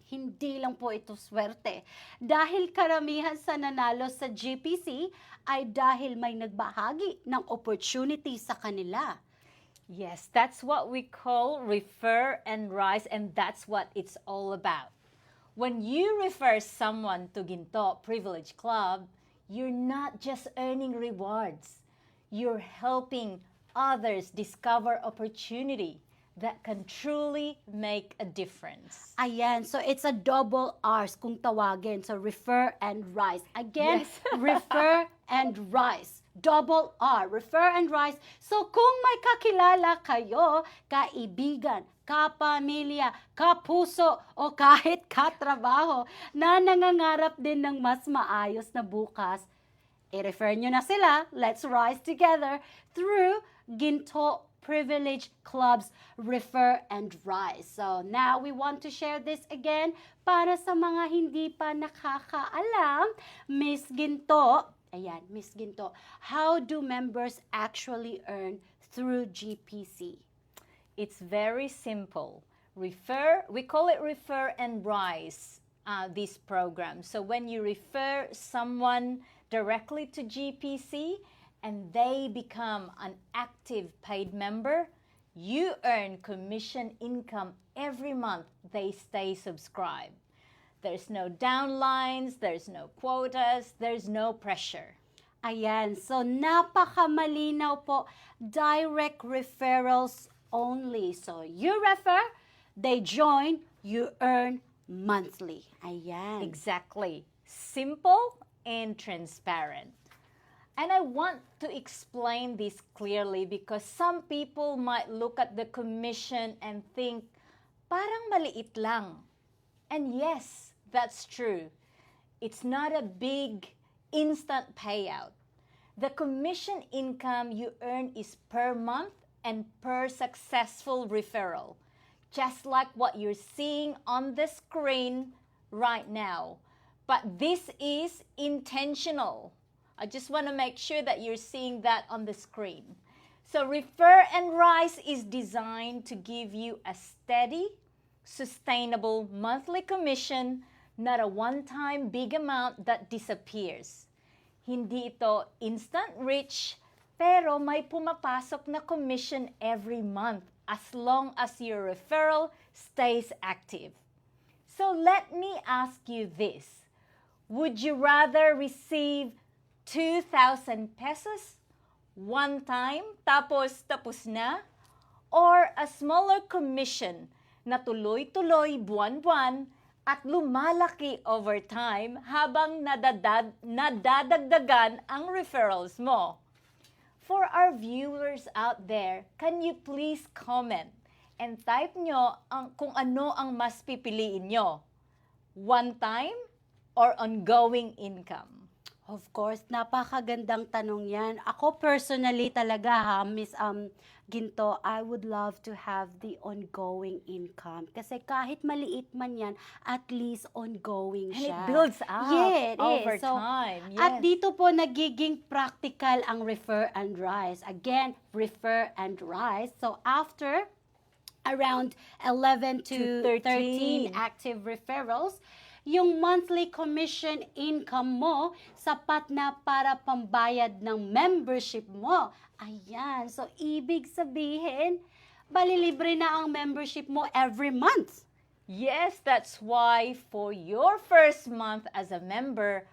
S1: hindi lang po ito swerte. Dahil karamihan sa nanalo sa GPC ay dahil may nagbahagi ng opportunity sa kanila.
S2: Yes, that's what we call refer and rise, and that's what it's all about. When you refer someone to Ginto Privilege Club, you're not just earning rewards. You're helping others discover opportunity that can truly make a difference.
S1: Ayan, so it's a double R's kung tawagin. So refer and rise. Again,
S2: Yes.
S1: refer and rise. Double R, refer and rise. So kung may kakilala kayo, kaibigan, kapamilya, kapuso, o kahit katrabaho na nangangarap din ng mas maayos na bukas, i-refer nyo na sila. Let's rise together through Ginto Privilege Club's Refer and Rise. So now we want to share this again para sa mga hindi pa nakakaalam. Miss Ginto, ayan, Miss Ginto, how do members actually earn through GPC?
S2: It's very simple. We call it Refer and Rise, this program. So when you refer someone directly to GPC, and they become an active paid member, you earn commission income every month they stay subscribed. There's no downlines, there's no quotas, there's no pressure.
S1: Ayan, so napakamalinaw po, direct referrals only. So you refer, they join, you earn monthly. Ayan.
S2: Exactly. Simple and transparent. And I want to explain this clearly because some people might look at the commission and think, parang maliit lang. And yes, that's true. It's not a big instant payout. The commission income you earn is per month and per successful referral, just like what you're seeing on the screen right now. But this is intentional. I just want to make sure that you're seeing that on the screen. So Refer and Rise is designed to give you a steady, sustainable monthly commission not a one-time big amount that disappears. Hindi ito instant rich, pero may pumapasok na commission every month as long as your referral stays active. So let me ask you this. Would you rather receive 2,000 pesos one time tapos na? Or a smaller commission na tuloy-tuloy buwan-buwan at lumalaki over time habang nadadagdagan ang referrals mo? For our viewers out there, can you please comment and type nyo kung ano ang mas pipiliin nyo? One time or ongoing income?
S1: Of course, napakagandang tanong yan. Ako personally talaga Miss Ginto, I would love to have the ongoing income. Kasi kahit maliit man yan, at least ongoing
S2: And
S1: siya.
S2: it builds up
S1: Yeah, it
S2: over
S1: is. So,
S2: time. Yes.
S1: At dito po nagiging practical ang refer and rise. Again, refer and rise. So after around 11 to 13 active referrals, yung monthly commission income mo sapat na para pambayad ng membership mo. Ayan. So, ibig sabihin, balilibre na ang membership mo every month.
S2: Yes, that's why for your first month as a member,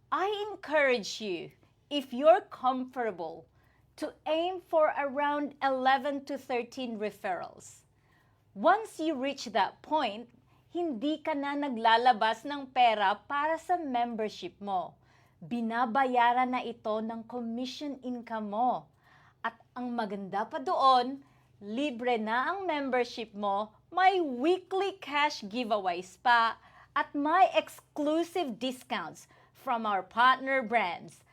S2: I encourage you, if you're comfortable, to aim for around 11 to 13 referrals. Once you reach that point, hindi ka na naglalabas ng pera para sa membership mo. Binabayaran na ito ng commission income mo. At ang maganda pa doon, libre na ang membership mo, may weekly cash giveaways pa, at may exclusive discounts from our partner brands.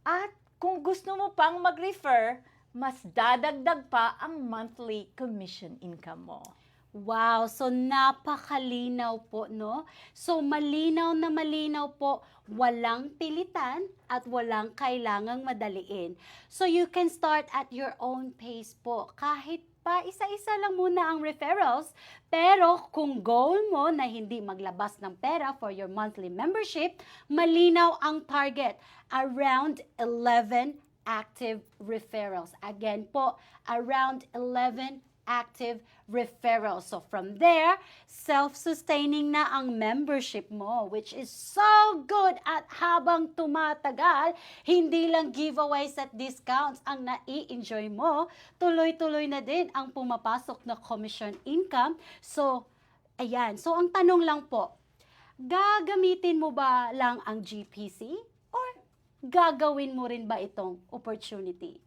S2: At kung gusto mo pang mag-refer, mas dadagdag pa ang monthly commission income mo.
S1: Wow, so napakalinaw po, no? So malinaw na malinaw po, walang pilitan at walang kailangang madaliin. So you can start at your own pace po. Kahit pa isa-isa lang muna ang referrals, pero kung goal mo na hindi maglabas ng pera for your monthly membership, malinaw ang target, around 11 active referrals. Again po, around 11 active referrals. So from there, self-sustaining na ang membership mo, which is so good at habang tumatagal, hindi lang giveaways at discounts ang nai-enjoy mo, tuloy-tuloy na din ang pumapasok na commission income. So, ayan. So, ang tanong lang po, gagamitin mo ba lang ang GPC or gagawin mo rin ba itong opportunity?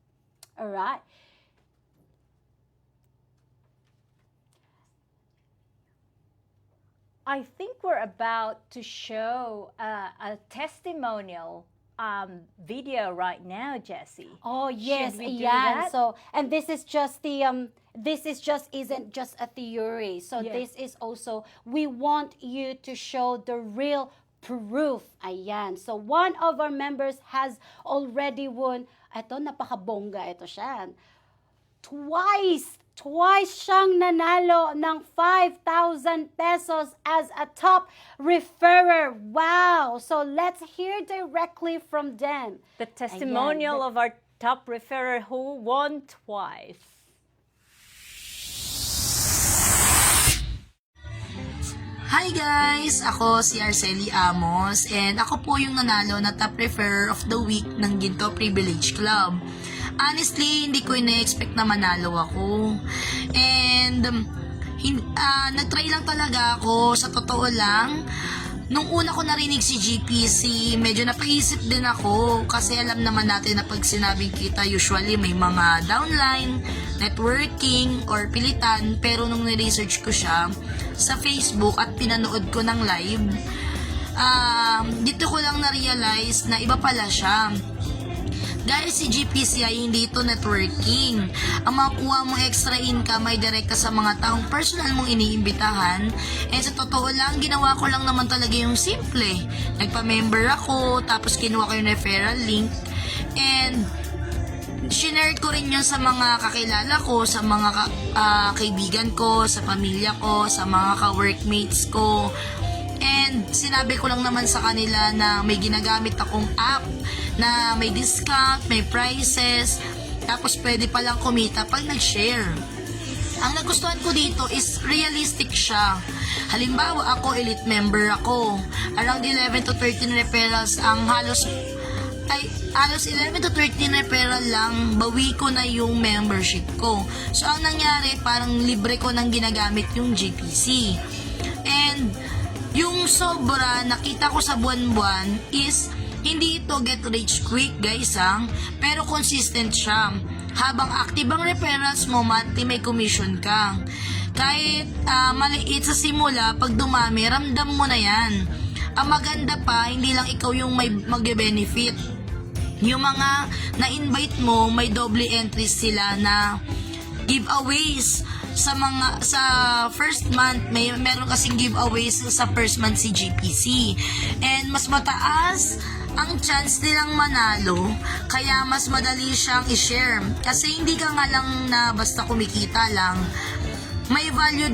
S1: Alright?
S2: I think we're about to show a testimonial video right now, Jessie.
S1: Oh yes,
S2: Should we do
S1: ayan.
S2: that?
S1: So, and this is just the isn't just a theory. So
S2: Yes.
S1: this is also, we want you to show the real proof. Ayan. So one of our members has already won. Ito, napakabongga ito siya. Twice siyang nanalo ng 5,000 pesos as a top referrer. Wow! So let's hear directly from them.
S2: The testimonial
S1: Ayan.
S2: of our top referrer who won twice.
S3: Hi guys! Ako si Arcely Amos and ako po yung nanalo na top referrer of the week ng Ginto Privilege Club. Honestly, hindi ko ina-expect na manalo ako. And nag-try lang talaga ako, sa totoo lang. Nung una ko narinig si GPC, medyo napaisip din ako kasi alam naman natin na pag sinabing kita, usually may mga downline, networking, or pilitan. Pero nung ni-research ko siya sa Facebook at pinanood ko ng live, dito ko lang na-realize na iba pala siya. Dahil si GPC ay hindi ito networking. Ang makuha mong extra income ay direkta sa mga taong personal mong iniimbitahan. And sa totoo lang, ginawa ko lang naman talaga yung simple. Nagpa-member ako, tapos kinuha ko yung referral link. And shinare ko rin yun sa mga kakilala ko, sa mga kaibigan ko, sa pamilya ko, sa mga ka-workmates ko. And sinabi ko lang naman sa kanila na may ginagamit akong app na may discount, may prices, tapos pwede palang kumita pag nag-share. Ang nagustuhan ko dito is realistic siya. Halimbawa, ako, elite member ako. Around 11 to 13 referrals ang halos 11 to 13 referral lang, bawi ko na yung membership ko. So, ang nangyari, parang libre ko nang ginagamit yung GPC. And, yung sobra nakita ko sa buwan-buwan is, hindi ito get rich quick, guys, pero consistent siya. Habang active ang referrals mo, monthly may commission ka. Kahit maliit sa simula, pag dumami, ramdam mo na yan. Ang maganda pa, hindi lang ikaw yung may mag-benefit. Yung mga na-invite mo, may double entries sila na giveaways sa first month. Meron kasing giveaways sa first month si GPC. And mas mataas ang chance nilang manalo, kaya mas madali siyang i-share. Kasi hindi ka nga lang na basta kumikita lang, may value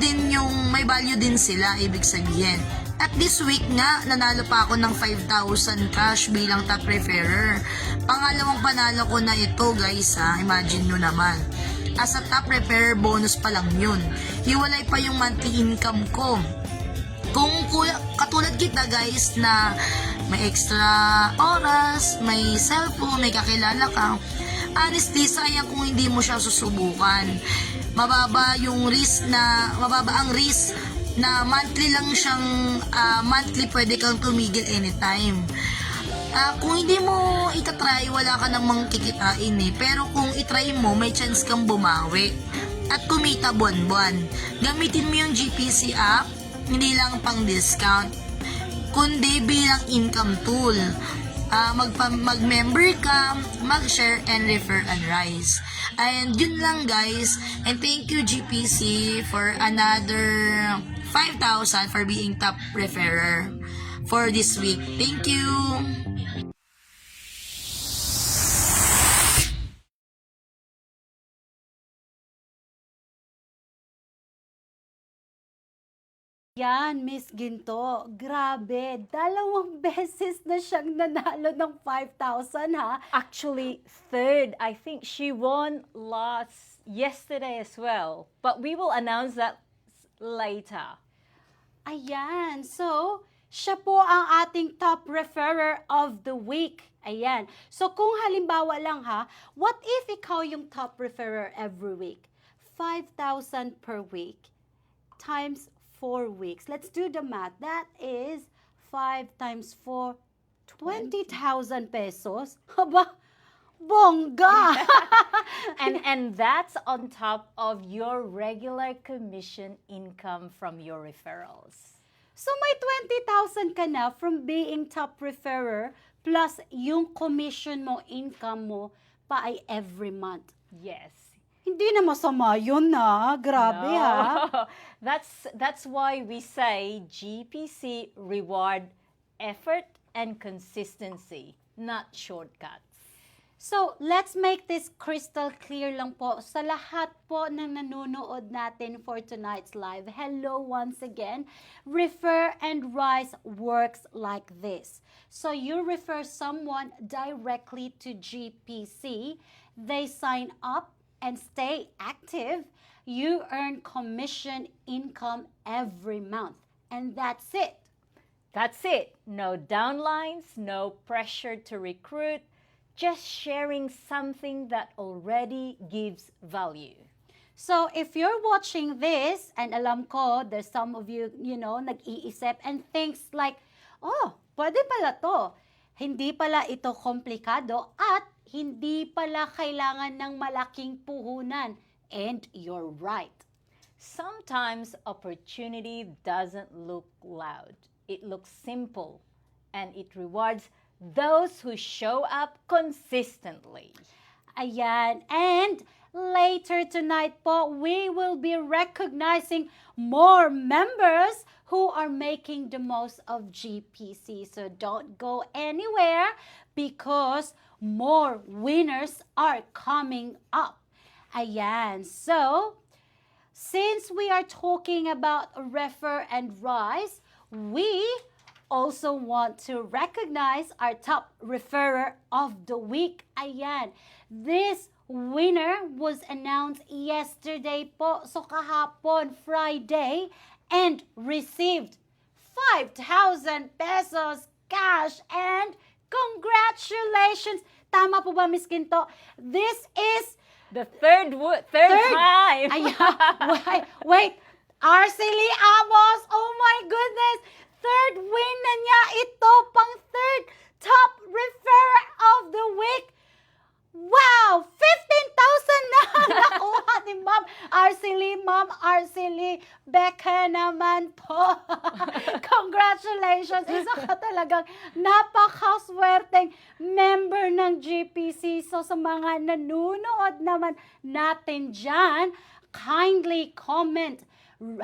S3: din sila, ibig sabihin. At this week nga, nanalo pa ako ng 5,000 cash bilang top referrer. Pangalawang panalo ko na ito, guys, imagine nyo naman. As a top referrer, bonus pa lang yun. Hiwalay pa yung monthly income ko. Kung katulad kita, guys, na may extra oras, may cellphone, may kakilala ka, honestly, sayang kung hindi mo siya susubukan. Mababa ang risk na monthly lang siyang, monthly pwede kang tumigil anytime. Kung hindi mo itatry, wala ka namang kikitain Pero kung itry mo, may chance kang bumawi at kumita buwan-buwan. Gamitin mo yung GPC app, hindi lang pang discount, kundi bilang income tool. Mag-member ka, mag-share and refer and rise. And yun lang, guys. And thank you GPC for another 5,000 for being top referrer for this week. Thank you.
S1: Yan, Miss Ginto. Grabe, 2 beses na siyang nanalo ng 5,000
S2: Actually, third. I think she won yesterday as well. But we will announce that later.
S1: Ayan, so, siya po ang ating top referrer of the week. Ayan. So, kung halimbawa lang what if ikaw yung top referrer every week? 5,000 per week times 4 weeks. Let's do the math. That is 5 times 4, 20,000 pesos. Haba, bongga!
S2: And that's on top of your regular commission income from your referrals.
S1: So may 20,000 ka na from being top referrer plus yung commission mo, income mo pa ay every month.
S2: Yes.
S1: Hindi na masama yun Grabe
S2: No. That's why we say GPC reward effort and consistency, not shortcuts.
S1: So, let's make this crystal clear lang po sa lahat po ng nanonood natin for tonight's live. Hello once again. Refer and Rise works like this. So, you refer someone directly to GPC. They sign up and stay active. You earn commission income every month. And that's it.
S2: That's it. No downlines, no pressure to recruit. Just sharing something that already gives value.
S1: So, if you're watching this, and alam ko, there's some of you, nag-iisip and thinks like, oh, pwede pala to. Hindi pala ito komplikado at hindi pala kailangan ng malaking puhunan. And you're right.
S2: Sometimes opportunity doesn't look loud. It looks simple and it rewards those who show up consistently.
S1: Ayan. And later tonight po, we will be recognizing more members who are making the most of GPC. So don't go anywhere because more winners are coming up. Ayan. So, since we are talking about Refer and Rise, we also want to recognize our top referrer of the week. Ayan. This winner was announced yesterday po. So kahapon, Friday, and received 5,000 pesos cash and congratulations. Tama po ba, Miss Ginto? This is
S2: The third time.
S1: Ayan. Wait. Arcely Amos. Oh my goodness. Third win na niya ito. Pang third top referrer of the week. Wow! 15,000 na nakuha ni Ma'am Arcely. Ma'am Arcely Becca naman po. Congratulations! Isa ka talagang napakaswerteng member ng GPC. So sa mga nanonood naman natin dyan, kindly comment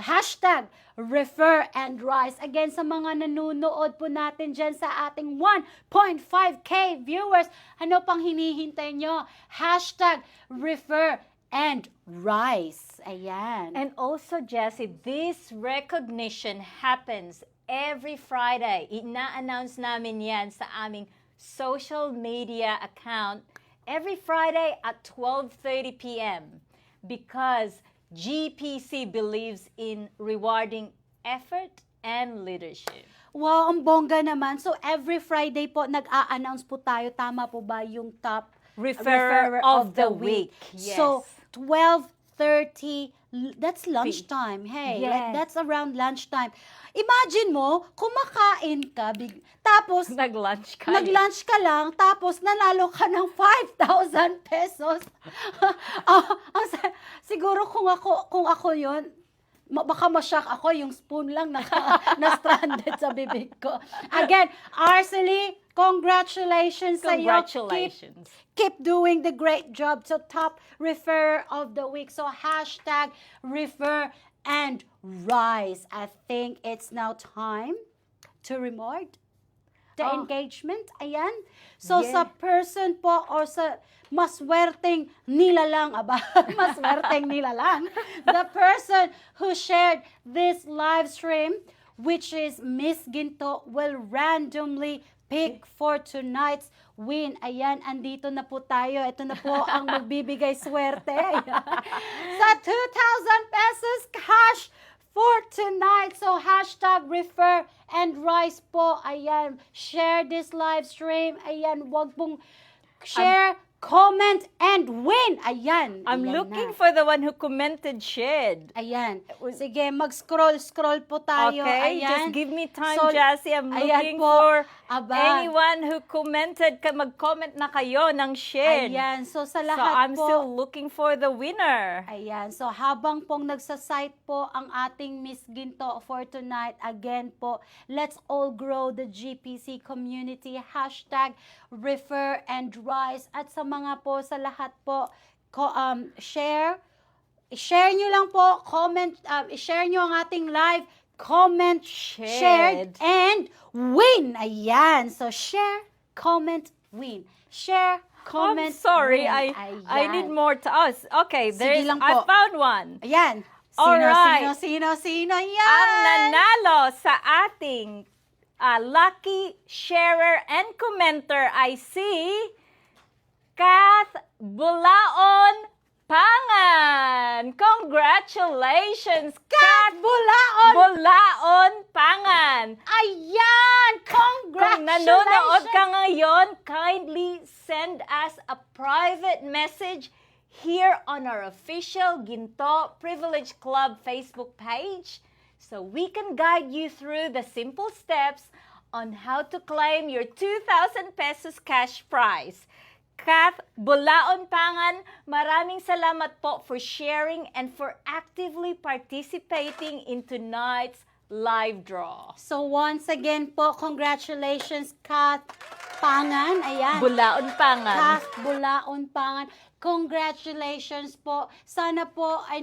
S1: hashtag refer and rise. Again, sa mga nanonood po natin dyan sa ating 1.5K viewers, ano pang hinihintay nyo? Hashtag refer and rise. Ayan.
S2: And also, Jessie, this recognition happens every Friday. Ina-announce namin yan sa aming social media account every Friday at 12:30 p.m. because GPC believes in rewarding effort and leadership.
S1: Wow, ang bongga naman. So, every Friday po, nag-a-announce po tayo. Tama po ba yung top
S2: Referrer of the week. Yes.
S1: So, 12:30, that's lunchtime. Hey,
S2: Yes.
S1: that's around lunchtime. Imagine mo, kumakain ka, tapos
S2: Nag-lunch ka.
S1: nag-lunch ka lang, tapos nanalo ka ng 5,000 pesos. Siguro kung ako yon, baka ma-shock ako, yung spoon lang na-stranded sa bibig ko. Again, Arcely, congratulations sa iyo.
S2: Congratulations.
S1: Keep doing the great job. So, top referrer of the week. So, hashtag refer and rise. I think it's now time to reward the engagement. Ayan. So,
S2: Yeah.
S1: sa person po or sa maswerteng nilalang, maswerteng nilalang, the person who shared this live stream, which is Miss Ginto, will randomly pick for tonight's win. Ayan, andito na po tayo. Ito na po ang magbibigay swerte. Sa 2,000 pesos cash for tonight. So, hashtag refer and rise po. Ayan, share this live stream. Ayan, wag pong share, comment, and win. Ayan.
S2: I'm
S1: ayan
S2: looking
S1: na.
S2: for the one who commented shared.
S1: Ayan. Sige, mag-scroll po tayo.
S2: Okay,
S1: Ayan.
S2: just give me time,
S1: So,
S2: Jessie. I'm
S1: ayan
S2: looking
S1: po.
S2: for
S1: Aba.
S2: anyone who commented. Mag-comment na kayo ng shared.
S1: Ayan. So, sa
S2: So
S1: lahat
S2: I'm
S1: po.
S2: still looking for the winner.
S1: Ayan. So, habang pong nagsasite po ang ating Miss Ginto for tonight, again po, let's all grow the GPC community. Hashtag refer and rise. At sa mga po, sa lahat po, share nyo lang po, comment, share nyo ang ating live, comment, shared, and win. Ayan. So, share, comment, win. Share, comment,
S2: I'm sorry,
S1: win.
S2: I need more to us. Okay,
S1: Sige lang
S2: I
S1: po.
S2: found one.
S1: Ayan.
S2: Alright.
S1: Sino yan?
S2: Ang nanalo sa ating lucky sharer and commenter ay si Kath Bulaon Pangan. Congratulations,
S1: Kat Bulaon!
S2: Bulaon Pangan.
S1: Ayan!
S2: Kung
S1: Congratulations!
S2: nanonood ka ngayon, kindly send us a private message here on our official Ginto Privilege Club Facebook page so we can guide you through the simple steps on how to claim your 2,000 pesos cash prize. Kath Bulaon Pangan, maraming salamat po for sharing and for actively participating in tonight's live draw.
S1: So once again po, congratulations, Kat Pangan. Ayan.
S2: Bulaon Pangan.
S1: Kat Bulaon Pangan. Congratulations po. Sana po ay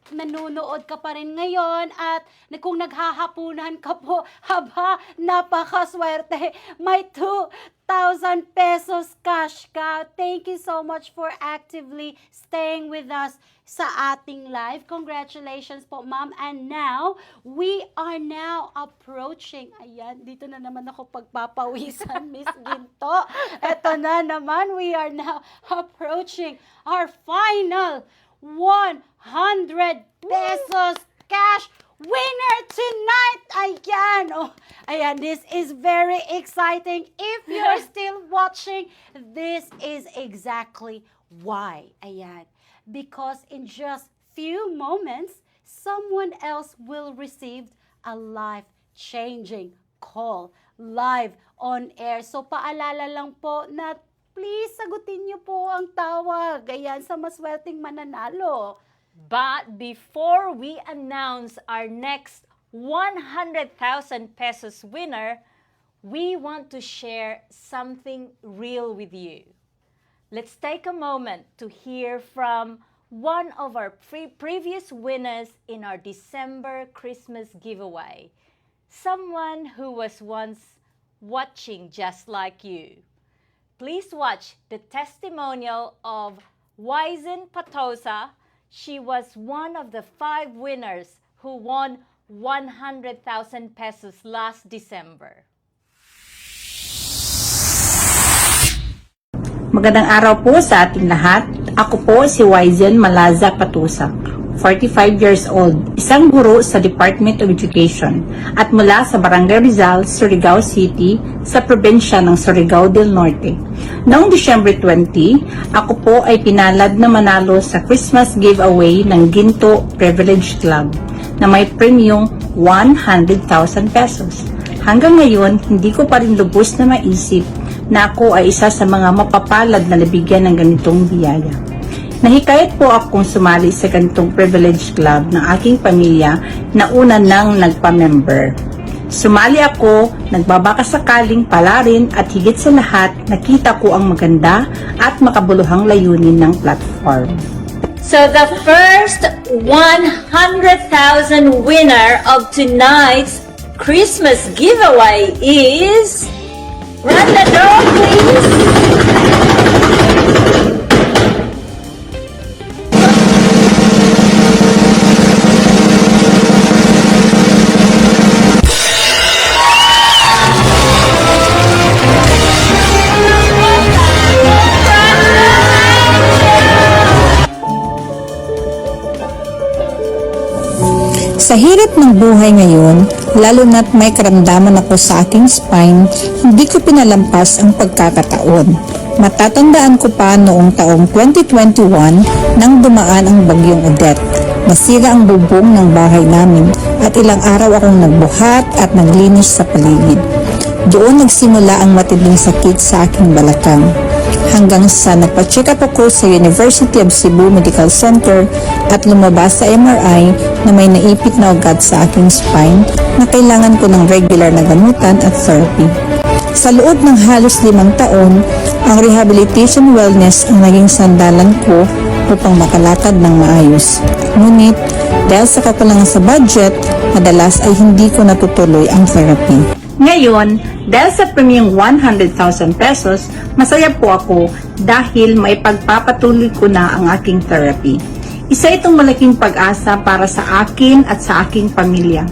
S1: nanonood ka pa rin ngayon at kung naghahapunan ka po, napakaswerte. May 2,000 pesos cash ka. Thank you so much for actively staying with us sa ating live. Congratulations po, ma'am. And now, we are now approaching. Ayan, dito na naman ako pagpapawisan, Miss Ginto. Eto na naman, we are now approaching our final 100 pesos cash winner tonight. Ayan. Oh, ayan, this is very exciting. If you're still watching, this is exactly why. Ayan. Because in just few moments, someone else will receive a life-changing call live on air. So paalala lang po na please sagutin niyo po ang tawag. Ayan, sa maswerteng mananalo.
S2: But before we announce our next 100,000 pesos winner, we want to share something real with you. Let's take a moment to hear from one of our previous winners in our December Christmas giveaway. Someone who was once watching just like you. Please watch the testimonial of Wizen Patosa. She was one of the 5 winners who won 100,000 pesos last December.
S4: Magandang araw po sa ating lahat. Ako po si Wizen Malaza Patusak, 45 years old, isang guro sa Department of Education at mula sa Barangay Rizal, Surigao City, sa probinsya ng Surigao del Norte. Noong December 20, ako po ay pinalad na manalo sa Christmas giveaway ng Ginto Privilege Club na may premium 100,000 pesos. Hanggang ngayon, hindi ko pa rin lubos na maisip na ako ay isa sa mga mapapalad na nabigyan ng ganitong biyaya. Nahikayat po akong sumali sa ganitong privilege club ng aking pamilya na una nang nagpa-member. Sumali ako, nagbabakasakaling palarin at higit sa lahat, nakita ko ang maganda at makabuluhang layunin ng platform.
S2: So the first 100,000 winner of tonight's Christmas giveaway is... Run the door, please!
S5: Sa hirap ng buhay ngayon, lalo na't may karamdaman ako sa aking spine, hindi ko pinalampas ang pagkakataon. Matatandaan ko pa noong taong 2021 nang dumaan ang bagyong Odette. Nasira ang bubong ng bahay namin at ilang araw akong nagbuhat at naglinis sa paligid. Doon nagsimula ang matinding sakit sa aking balakang. Hanggang sa nagpa-check up ako sa University of Cebu Medical Center at lumabas sa MRI na may naipit na ugat sa aking spine na kailangan ko ng regular na gamutan at therapy. Sa loob ng halos 5 taon, ang rehabilitation wellness ang naging sandalan ko upang makalakad ng maayos. Ngunit, dahil sa kakulangan sa budget, madalas ay hindi ko natutuloy ang therapy.
S4: Ngayon, dahil sa premium 100,000 pesos, masaya po ako dahil may pagpapatuloy ko na ang aking therapy. Isa itong malaking pag-asa para sa akin at sa aking pamilya.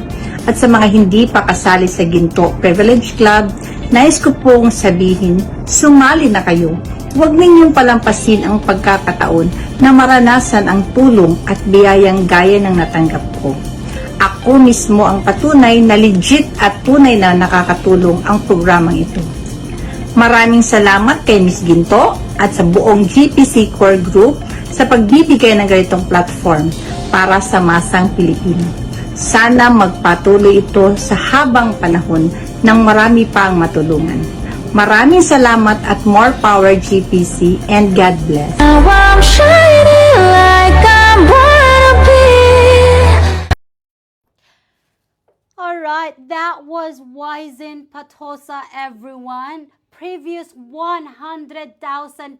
S4: At sa mga hindi pa kasali sa Ginto Privilege Club, nais ko pong sabihin, sumali na kayo. Huwag ninyong palampasin ang pagkakataon na maranasan ang tulong at biyayang gaya ng natanggap ko. Ako mismo ang patunay na legit at tunay na nakakatulong ang programang ito. Maraming salamat kay Miss Ginto at sa buong GPC Core Group sa pagbibigay ng ganitong platform para sa masang Pilipino. Sana magpatuloy ito sa habang panahon nang marami pa ang matulungan. Maraming salamat at more power GPC and God bless.
S6: Now I'm shining like I'm born to be.
S1: Alright, that was Wizen Patosa, everyone. Previous 100,000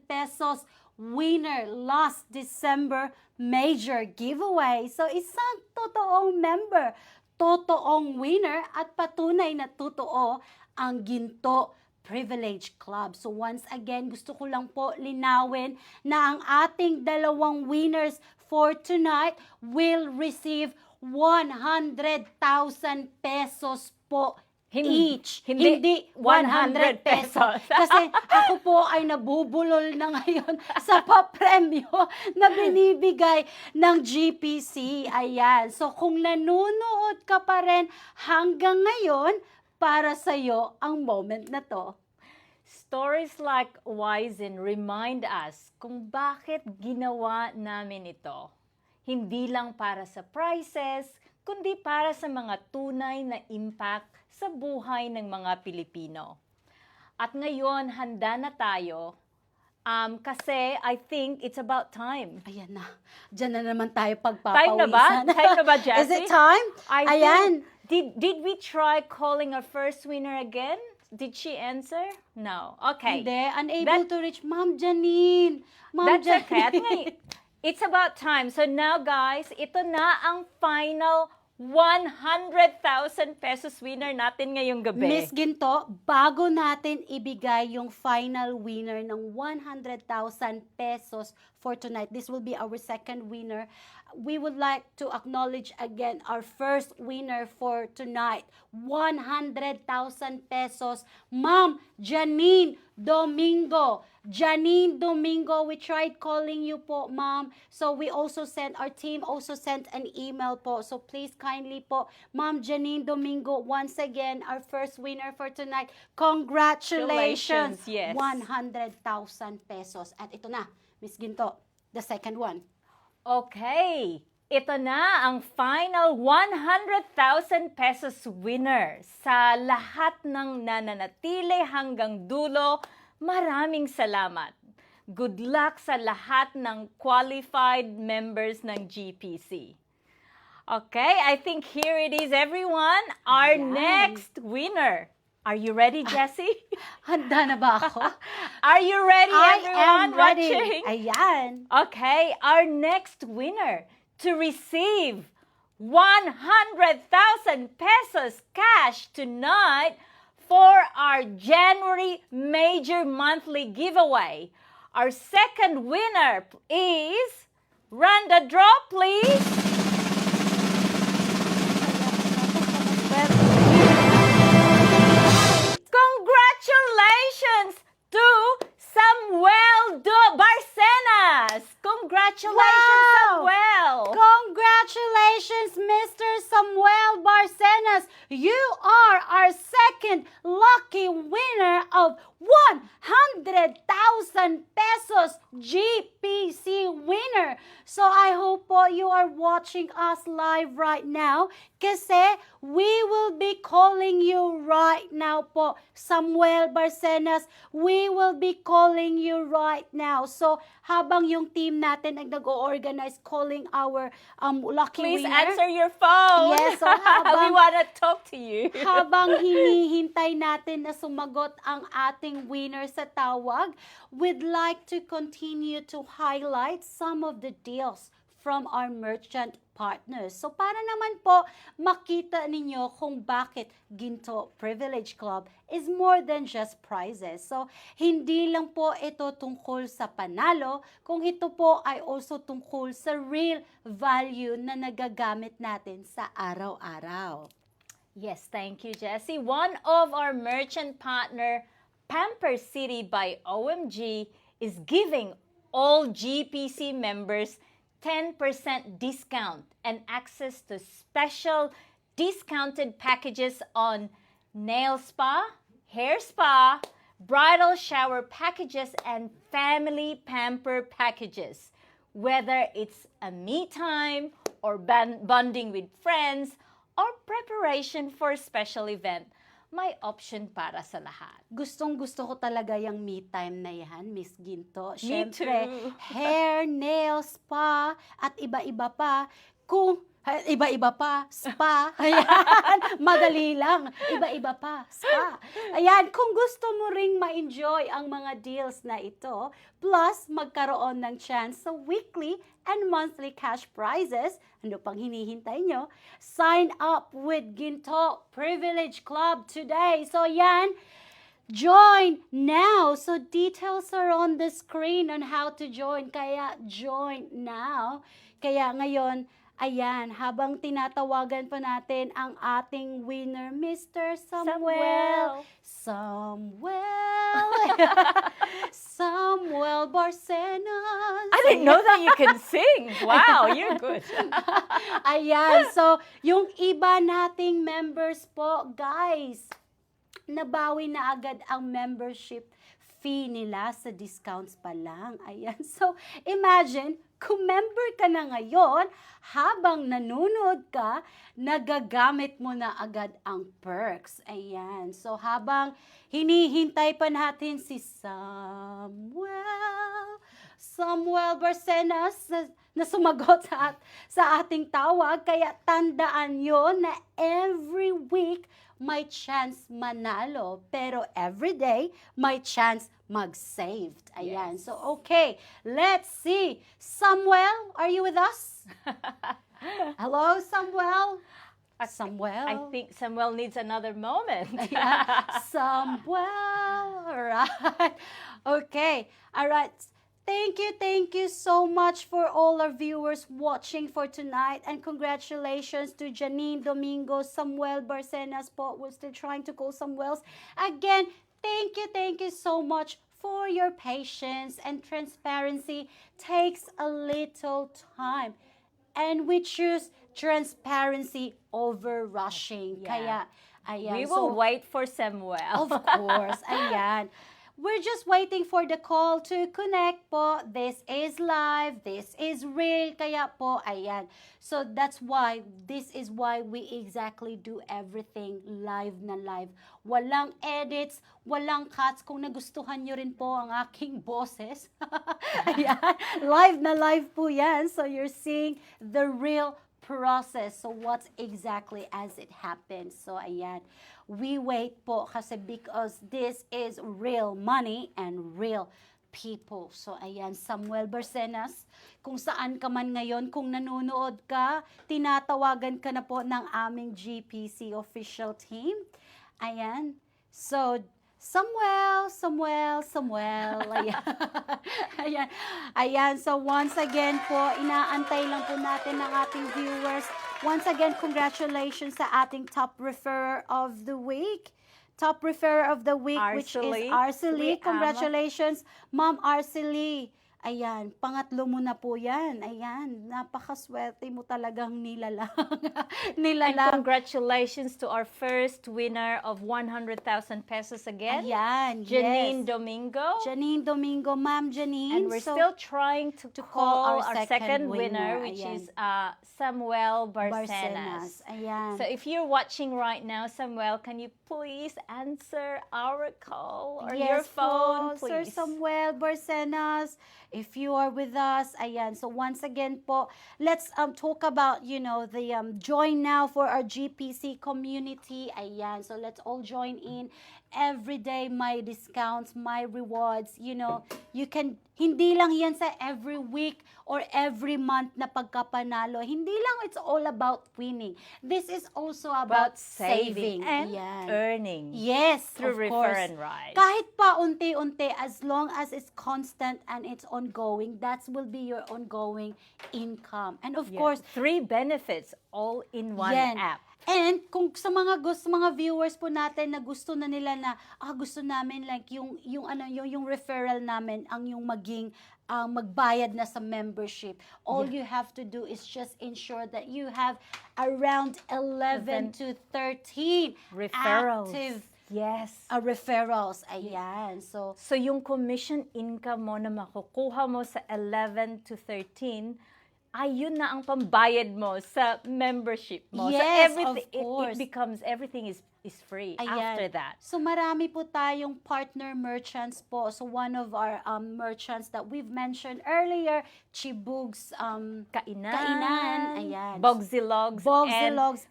S1: pesos winner last December major giveaway. So, isang totoong member, totoong winner at patunay na totoo ang Ginto Privilege Club. So once again, gusto ko lang po linawin na ang ating dalawang winners for tonight will receive 100,000 pesos po each.
S2: Hindi 100 pesos.
S1: Kasi ako po ay nabubulol na ngayon sa papremyo na binibigay ng GPC. Ayan. So kung nanonood ka pa rin hanggang ngayon, para sa'yo ang moment na to.
S2: Stories like Wizen remind us kung bakit ginawa namin ito. Hindi lang para sa prizes, kundi para sa mga tunay na impact sa buhay ng mga Pilipino. At ngayon, handa na tayo kasi I think it's about time.
S1: Ayan na. Diyan na naman tayo pagpapawisan.
S2: Time na ba? Time na ba, Jessie?
S1: Is it time? Ayan.
S2: Did we try calling our first winner again? Did she answer? No. Okay.
S1: Hindi. Unable to reach Ma'am Janine.
S2: That's okay. At ngayon, it's about time. So now, guys, ito na ang final 100,000 pesos winner natin ngayong gabi.
S1: Miss Ginto, bago natin ibigay yung final winner ng 100,000 pesos for tonight, this will be our second winner. We would like to acknowledge again our first winner for tonight, 100,000 pesos, Ma'am Janine Domingo. Janine Domingo, we tried calling you po, Ma'am. So we also sent, our team also sent an email po. So please kindly po, Ma'am Janine Domingo, once again, our first winner for tonight. Congratulations!
S2: Yes.
S1: 100,000 pesos. At ito na, Miss Ginto, the second one.
S2: Okay. Ito na ang final 100,000 pesos winner. Sa lahat ng nananatili hanggang dulo, maraming salamat. Good luck sa lahat ng qualified members ng GPC. Okay, I think here it is, everyone. Our
S1: Ayan.
S2: next winner. Are you ready, Jessie?
S1: Handa na ba ako?
S2: Are you ready, everyone
S1: I am ready.
S2: watching?
S1: Ayan.
S2: Okay, our next winner to receive 100,000 pesos cash tonight for our January major monthly giveaway. Our second winner is, run the draw please. Congratulations to Samuel Barcenas. Congratulations,
S1: Wow!
S2: Samuel.
S1: Congratulations, Mr. Samuel Barcenas. You are our second lucky winner of 100,000 pesos GPC winner. So I hope po you are watching us live right now kasi we will be calling you right now po. Samuel Barcenas, we will be calling you right now. So habang yung team natin ay nag-organize calling our lucky
S2: Please
S1: winner.
S2: answer your phone.
S1: Yes, so
S2: we want to talk to you.
S1: Habang hinihintay natin na sumagot ang ating winner sa tawag, we'd like to continue to highlight some of the deals from our merchant partners. So para naman po makita ninyo kung bakit Ginto Privilege Club is more than just prizes. So hindi lang po ito tungkol sa panalo, kung ito po ay also tungkol sa real value na nagagamit natin sa araw-araw.
S2: Yes, thank you, Jessie. One of our merchant partner, Pamper City by OMG, is giving all GPC members 10% discount and access to special discounted packages on nail spa, hair spa, bridal shower packages, and family pamper packages. Whether it's a me time or bonding with friends or preparation for a special event, may option para sa lahat.
S1: Gustong-gusto ko talaga yung me time na yan, Miss Ginto.
S2: Me
S1: Siyempre,
S2: too.
S1: hair, nail, spa, at iba-iba pa. Kung Iba-iba pa, spa. Ayan, madali lang. Iba-iba pa, spa. Ayan, kung gusto mo ring ma-enjoy ang mga deals na ito, plus magkaroon ng chance sa weekly and monthly cash prizes, ano pang hinihintay nyo? Sign up with Ginto Privilege Club today. So yan, join now. So details are on the screen on how to join. Kaya join now. Kaya ngayon, ayan, habang tinatawagan pa natin ang ating winner, Mr. Samuel. Samuel Barcenas.
S2: I didn't know that you can sing. Wow, you're good.
S1: Ayan, so yung iba nating members po, guys, nabawi na agad ang membership fee nila sa discounts pa lang. Ayan, so imagine, kung member ka na ngayon, habang nanonood ka, nagagamit mo na agad ang perks. Ayan. So, habang hinihintay pa natin si Samuel Barcenas na sumagot sa ating tawag, kaya tandaan yon na every week may chance manalo, pero every day may chance mag-saved. Ayan.
S2: Yes.
S1: So, okay. Let's see. Samuel, are you with us? Hello, Samuel? Samuel?
S2: I think Samuel needs another moment.
S1: Yeah. Samuel. All right. Okay. All right. Thank you so much for all our viewers watching for tonight, and congratulations to Janine Domingo, Samuel Barcenas po. We're still trying to call Samuels. Again, thank you so much for your patience, and transparency takes a little time. And we choose transparency over rushing.
S2: Yeah.
S1: Kaya, ayan.
S2: We will wait for Samuel.
S1: Of course, ayan. We're just waiting for the call to connect po. This is live, this is real, kaya po, ayan. So that's why, this is why we exactly do everything live na live. Walang edits, walang cuts. Kung nagustuhan nyo rin po ang aking boses, ayan, live na live po yan. So you're seeing the real process. So what's exactly as it happens. So ayan, we wait po kasi because this is real money and real people. So ayan, Samuel Barcenas, kung saan ka man ngayon, kung nanonood ka, tinatawagan ka na po ng aming GPC official team. Ayan. So Samuel. Ayan. Ayan. Ayan. So once again po, inaantay lang po natin ng ating viewers. Once again, congratulations sa ating top referrer of the week. Top referrer of the week, which is Arcely. Congratulations, Ma'am Arcely. Ayan, pangatlo mo na po yan. Ayan, napakaswerte mo talagang nilalang.
S2: And congratulations to our first winner of 100,000 pesos again.
S1: Ayan,
S2: Janine
S1: yes.
S2: Domingo.
S1: Janine Domingo, Ma'am Janine.
S2: And we're still trying to call our second winner, which
S1: Ayan.
S2: is Samuel Barcenas.
S1: Ayan.
S2: So if you're watching right now, Samuel, can you please answer our call or your phone,
S1: po, Sir
S2: please?
S1: Samuel Barcenas, if you are with us, ayan. So once again po, let's talk about, you know, the join now for our GPC community. Ayan. So let's all join in. Every day, my discounts, my rewards, you know, you can, hindi lang yan sa every week or every month na pagkapanalo. Hindi lang it's all about winning. This is also about saving
S2: and
S1: Ayan.
S2: earning.
S1: Yes,
S2: through
S1: of
S2: Refer
S1: course.
S2: and Rise.
S1: Kahit pa unti-unti, as long as it's constant and it's ongoing, that will be your ongoing income. And of
S2: Yeah.
S1: course,
S2: 3 benefits all in one
S1: yan.
S2: app.
S1: And kung sa mga mga viewers po natin na gusto na nila na gusto namin like yung referral namin ang yung maging magbayad na sa membership. All you have to do is just ensure that you have around 11 to 13
S2: Referrals.
S1: active
S2: Yes.
S1: referrals. Ayan. So
S2: yung commission income mo na makukuha mo sa 11 to 13, ayun na ang pambayad mo sa membership mo.
S1: Yes,
S2: so everything,
S1: of course.
S2: it becomes, everything is is free
S1: Ayan.
S2: after that.
S1: So marami po tayong partner merchants po. So one of our merchants that we've mentioned earlier, Chibug's Kainan, ayan.
S2: Bogzilogs,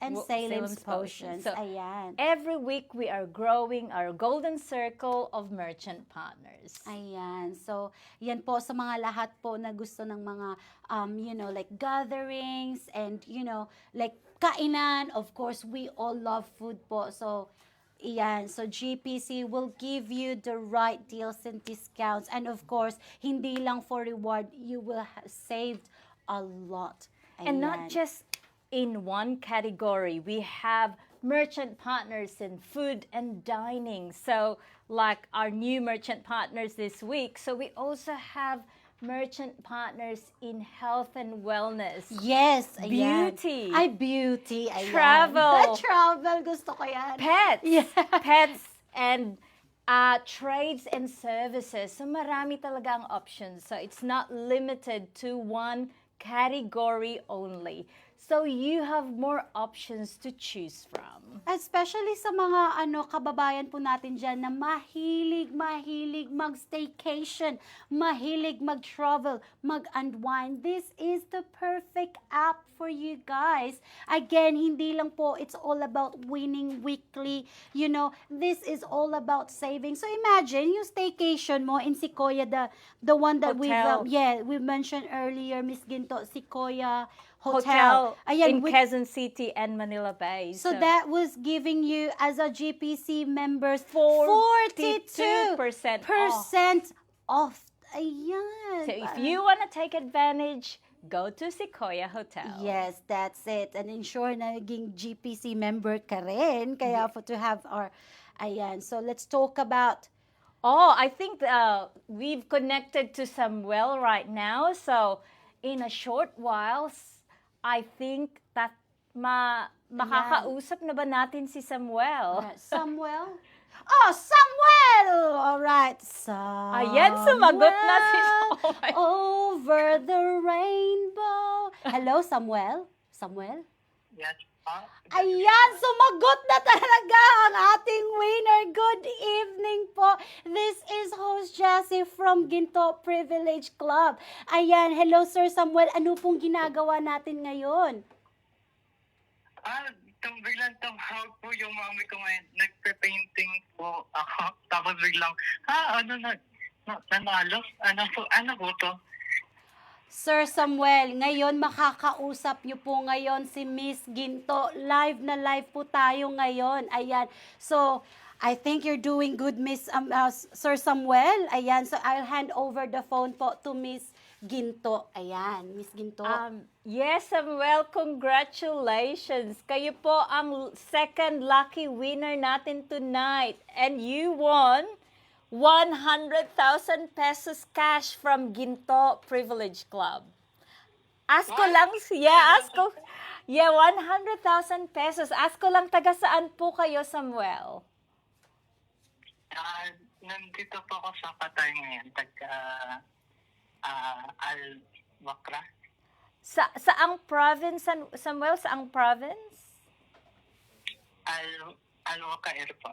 S1: and Salem's Potions.
S2: So,
S1: Ayan.
S2: every week we are growing our golden circle of merchant partners.
S1: Ayan. So, yan po sa mga lahat po na gusto ng mga, like gatherings and, like kainan. Of course, we all love food po. So, iyan. So, GPC will give you the right deals and discounts. And of course, hindi lang for reward, you will have saved a lot.
S2: And
S1: Ayan.
S2: not just in one category. We have merchant partners in food and dining. So, like our new merchant partners this week. So, we also have merchant partners in health and wellness.
S1: Yes, ayan.
S2: Beauty.
S1: Ay, beauty. Ayan.
S2: Travel.
S1: Travel. Gusto ko yan.
S2: Pets.
S1: Yeah.
S2: Pets and trades and services. So marami talaga ang options. So it's not limited to one category only. So you have more options to choose from.
S1: Especially sa mga kababayan po natin dyan na mahilig mag-staycation, mahilig mag-travel, mag-unwind. This is the perfect app for you guys. Again, hindi lang po it's all about winning weekly. This is all about saving. So imagine yung staycation mo in Sequoia, the one that
S2: Hotel.
S1: we mentioned earlier, Miss Ginto, Sequoia
S2: Hotel
S1: Ayan,
S2: in Quezon City and Manila Bay.
S1: So that was giving you, as a GPC members,
S2: 42%
S1: off. Ayan.
S2: So if you want to take advantage, go to Sequoia Hotel.
S1: Yes, that's it. And ensure na naging GPC member ka rin. Kaya to have our, ayan. So let's talk about,
S2: I think we've connected to Samuel right now. So in a short while, I think that makakausap na ba natin si Samuel?
S1: Samuel? Oh, Samuel! All right.
S2: Ayan, sumagot na si Samuel.
S1: Over the rainbow. Hello, Samuel? Samuel?
S7: Yes,
S1: Ayan, sumagot na talaga ang ating winner. Good evening po. This is host Jessie from Ginto Privilege Club. Ayan, hello Sir Samuel. Ano pong ginagawa natin ngayon?
S7: Biglang tumawag po yung mami ko ngayon. Nagpe-painting po ako. Tapos biglang, nanalo? Ano po to?
S1: Sir Samuel, ngayon makakausap niyo po ngayon si Miss Ginto. Live na live po tayo ngayon. Ayan. So, I think you're doing good, Sir Samuel. Ayan. So, I'll hand over the phone po to Miss Ginto. Ayan, Miss Ginto.
S2: Yes, Samuel, congratulations. Kayo po ang second lucky winner natin tonight. And you won 100,000 pesos cash from Ginto Privilege Club. Ask ko lang, 100,000 pesos. Ask ko lang, taga saan po kayo, Samuel?
S7: Nandito po ako sa Patay ngayon. Al-Wakra.
S2: Saang province, Samuel? Saang province?
S7: Al-Wakair po.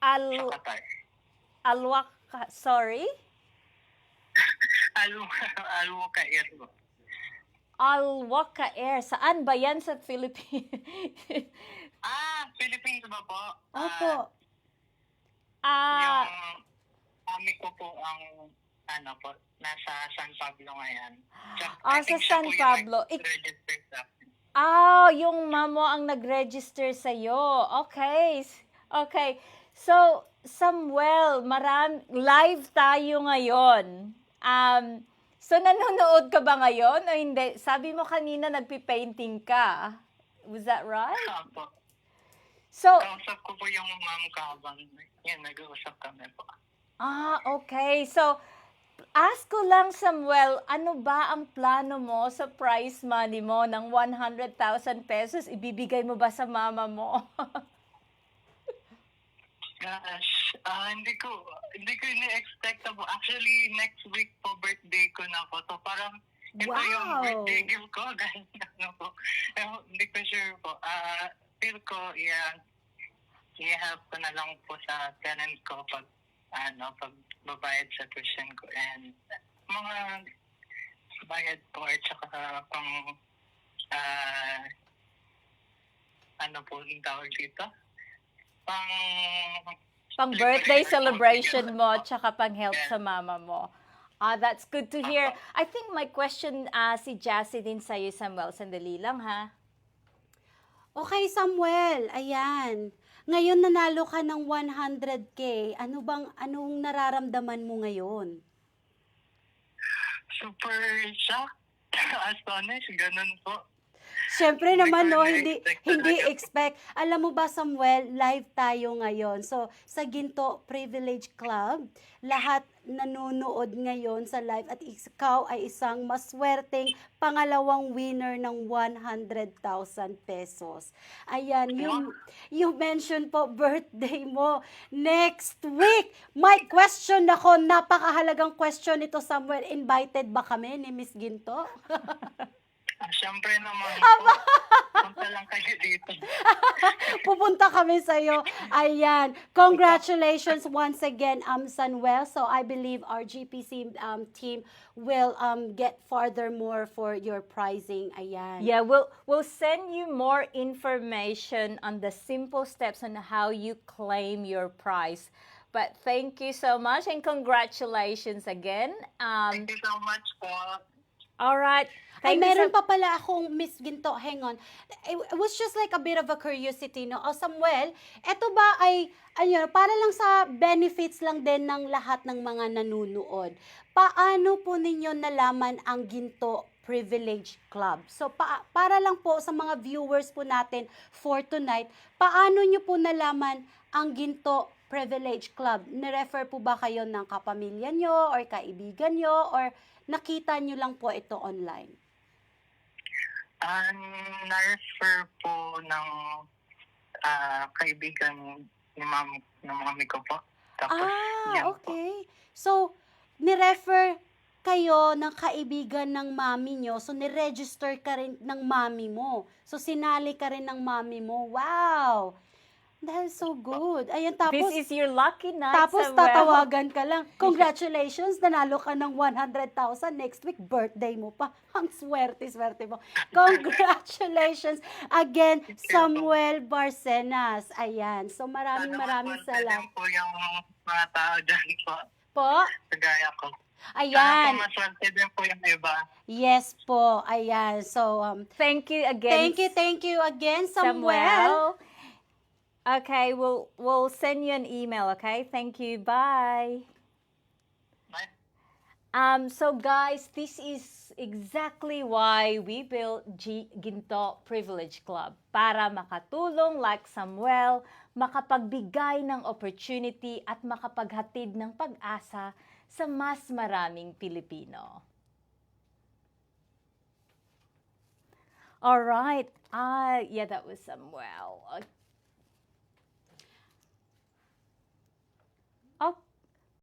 S2: Sa
S7: Patay.
S2: Sorry?
S7: Al-Wakair po.
S2: Al-Wakair. Saan ba yan sa Philippines?
S7: Philippines ba po?
S1: Opo.
S7: Yung mami ko po ang nasa San Pablo ngayon. I
S2: Sa
S7: think siya
S2: San
S7: po yung
S2: Pablo.
S7: nag-register sa akin.
S2: Yung mamo ang nag-register sa'yo. Okay. Okay. So, Samuel, live tayo ngayon. So, nanonood ka ba ngayon o hindi? Sabi mo kanina nagpipainting ka. Was that right?
S7: Opo.
S2: So,
S7: Kausap ko po yung mom ko habang nag-uusap kami po.
S2: okay. So, ask ko lang, Samuel, ano ba ang plano mo sa prize money mo ng 100,000 pesos? Ibibigay mo ba sa mama mo?
S7: Gosh, hindi ko ini-expect po. Actually, next week po birthday ko na po. So parang ito yung birthday gift ko. Ganyan po. Hindi ko sure po. Feel ko, i-help ko na lang po sa parent ko pag pag babayad sa tuition ko and mga bayad po at saka pang po yung tawag dito?
S2: Pang birthday celebration mo, tsaka pang help sa mama mo. That's good to hear. I think my question, si Jassy din sa'yo, Samuel. Sandali lang, ha?
S1: Okay, Samuel, ayan. Ngayon nanalo ka ng 100K. Anong nararamdaman mo ngayon?
S7: Super shocked. Astonished. Ganun po.
S1: Siyempre
S7: Hindi
S1: naman,
S7: ko
S1: no,
S7: na-expect
S1: hindi
S7: talaga.
S1: expect. Alam mo ba, Samuel, live tayo ngayon. So, sa Ginto Privilege Club, lahat nanonood ngayon sa live at ikaw ay isang maswerteng pangalawang winner ng 100,000 pesos. Ayan, you mentioned po birthday mo next week. May question ako, napakahalagang question ito, Samuel. Invited ba kami ni Miss Ginto?
S7: Siyempre naman po. Punta lang kayo dito.
S1: Pupunta kami sa'yo. Ayan. Congratulations once again, Samuel. So I believe our GPC team will get furthermore for your pricing. Ayan.
S2: Yeah, we'll send you more information on the simple steps on how you claim your prize. But thank you so much and congratulations again.
S7: Thank you so much po.
S2: All right.
S1: Ay,
S2: Thank you
S1: meron
S2: so-
S1: pa pala akong Miss Ginto. Hang on. It was just like a bit of a curiosity, no? Samuel, eto ba ay, para lang sa benefits lang din ng lahat ng mga nanunood. Paano po ninyo nalaman ang Ginto Privilege Club? So, para lang po sa mga viewers po natin for tonight, paano nyo po nalaman ang Ginto Privilege Club? Nirefer po ba kayo ng kapamilya nyo or kaibigan nyo or nakita nyo lang po ito online?
S7: Na-refer po ng kaibigan ni mami ko po. Tapos, yan po.
S1: Okay. So, nirefer kayo ng kaibigan ng mami nyo. So, niregister ka rin ng mami mo. So, sinali ka rin ng mami mo. Wow! That is so good. Ayan, tapos...
S2: This is your lucky night,
S1: Tapos
S2: Samuel.
S1: tatawagan ka lang. Congratulations, nanalo ka ng 100,000. Next week, birthday mo pa. Ang swerte mo. Congratulations again, Samuel Barcenas. Ayan. So maraming
S7: Sana
S1: salamat.
S7: po yung mga tao dyan po.
S1: Po?
S7: Kagaya ko.
S1: Ayan.
S7: Sana po maswerte din po yung iba.
S1: Yes po. Ayan. So,
S2: Thank you again,
S1: thank you again, Samuel.
S2: Samuel. Okay, we'll send you an email, okay? Thank you. Bye.
S7: Bye.
S2: So guys, this is exactly why we built Ginto Privilege Club. Para makatulong like Samuel, makapagbigay ng opportunity at makapaghatid ng pag-asa sa mas maraming Pilipino. All right. Yeah, that was Samuel.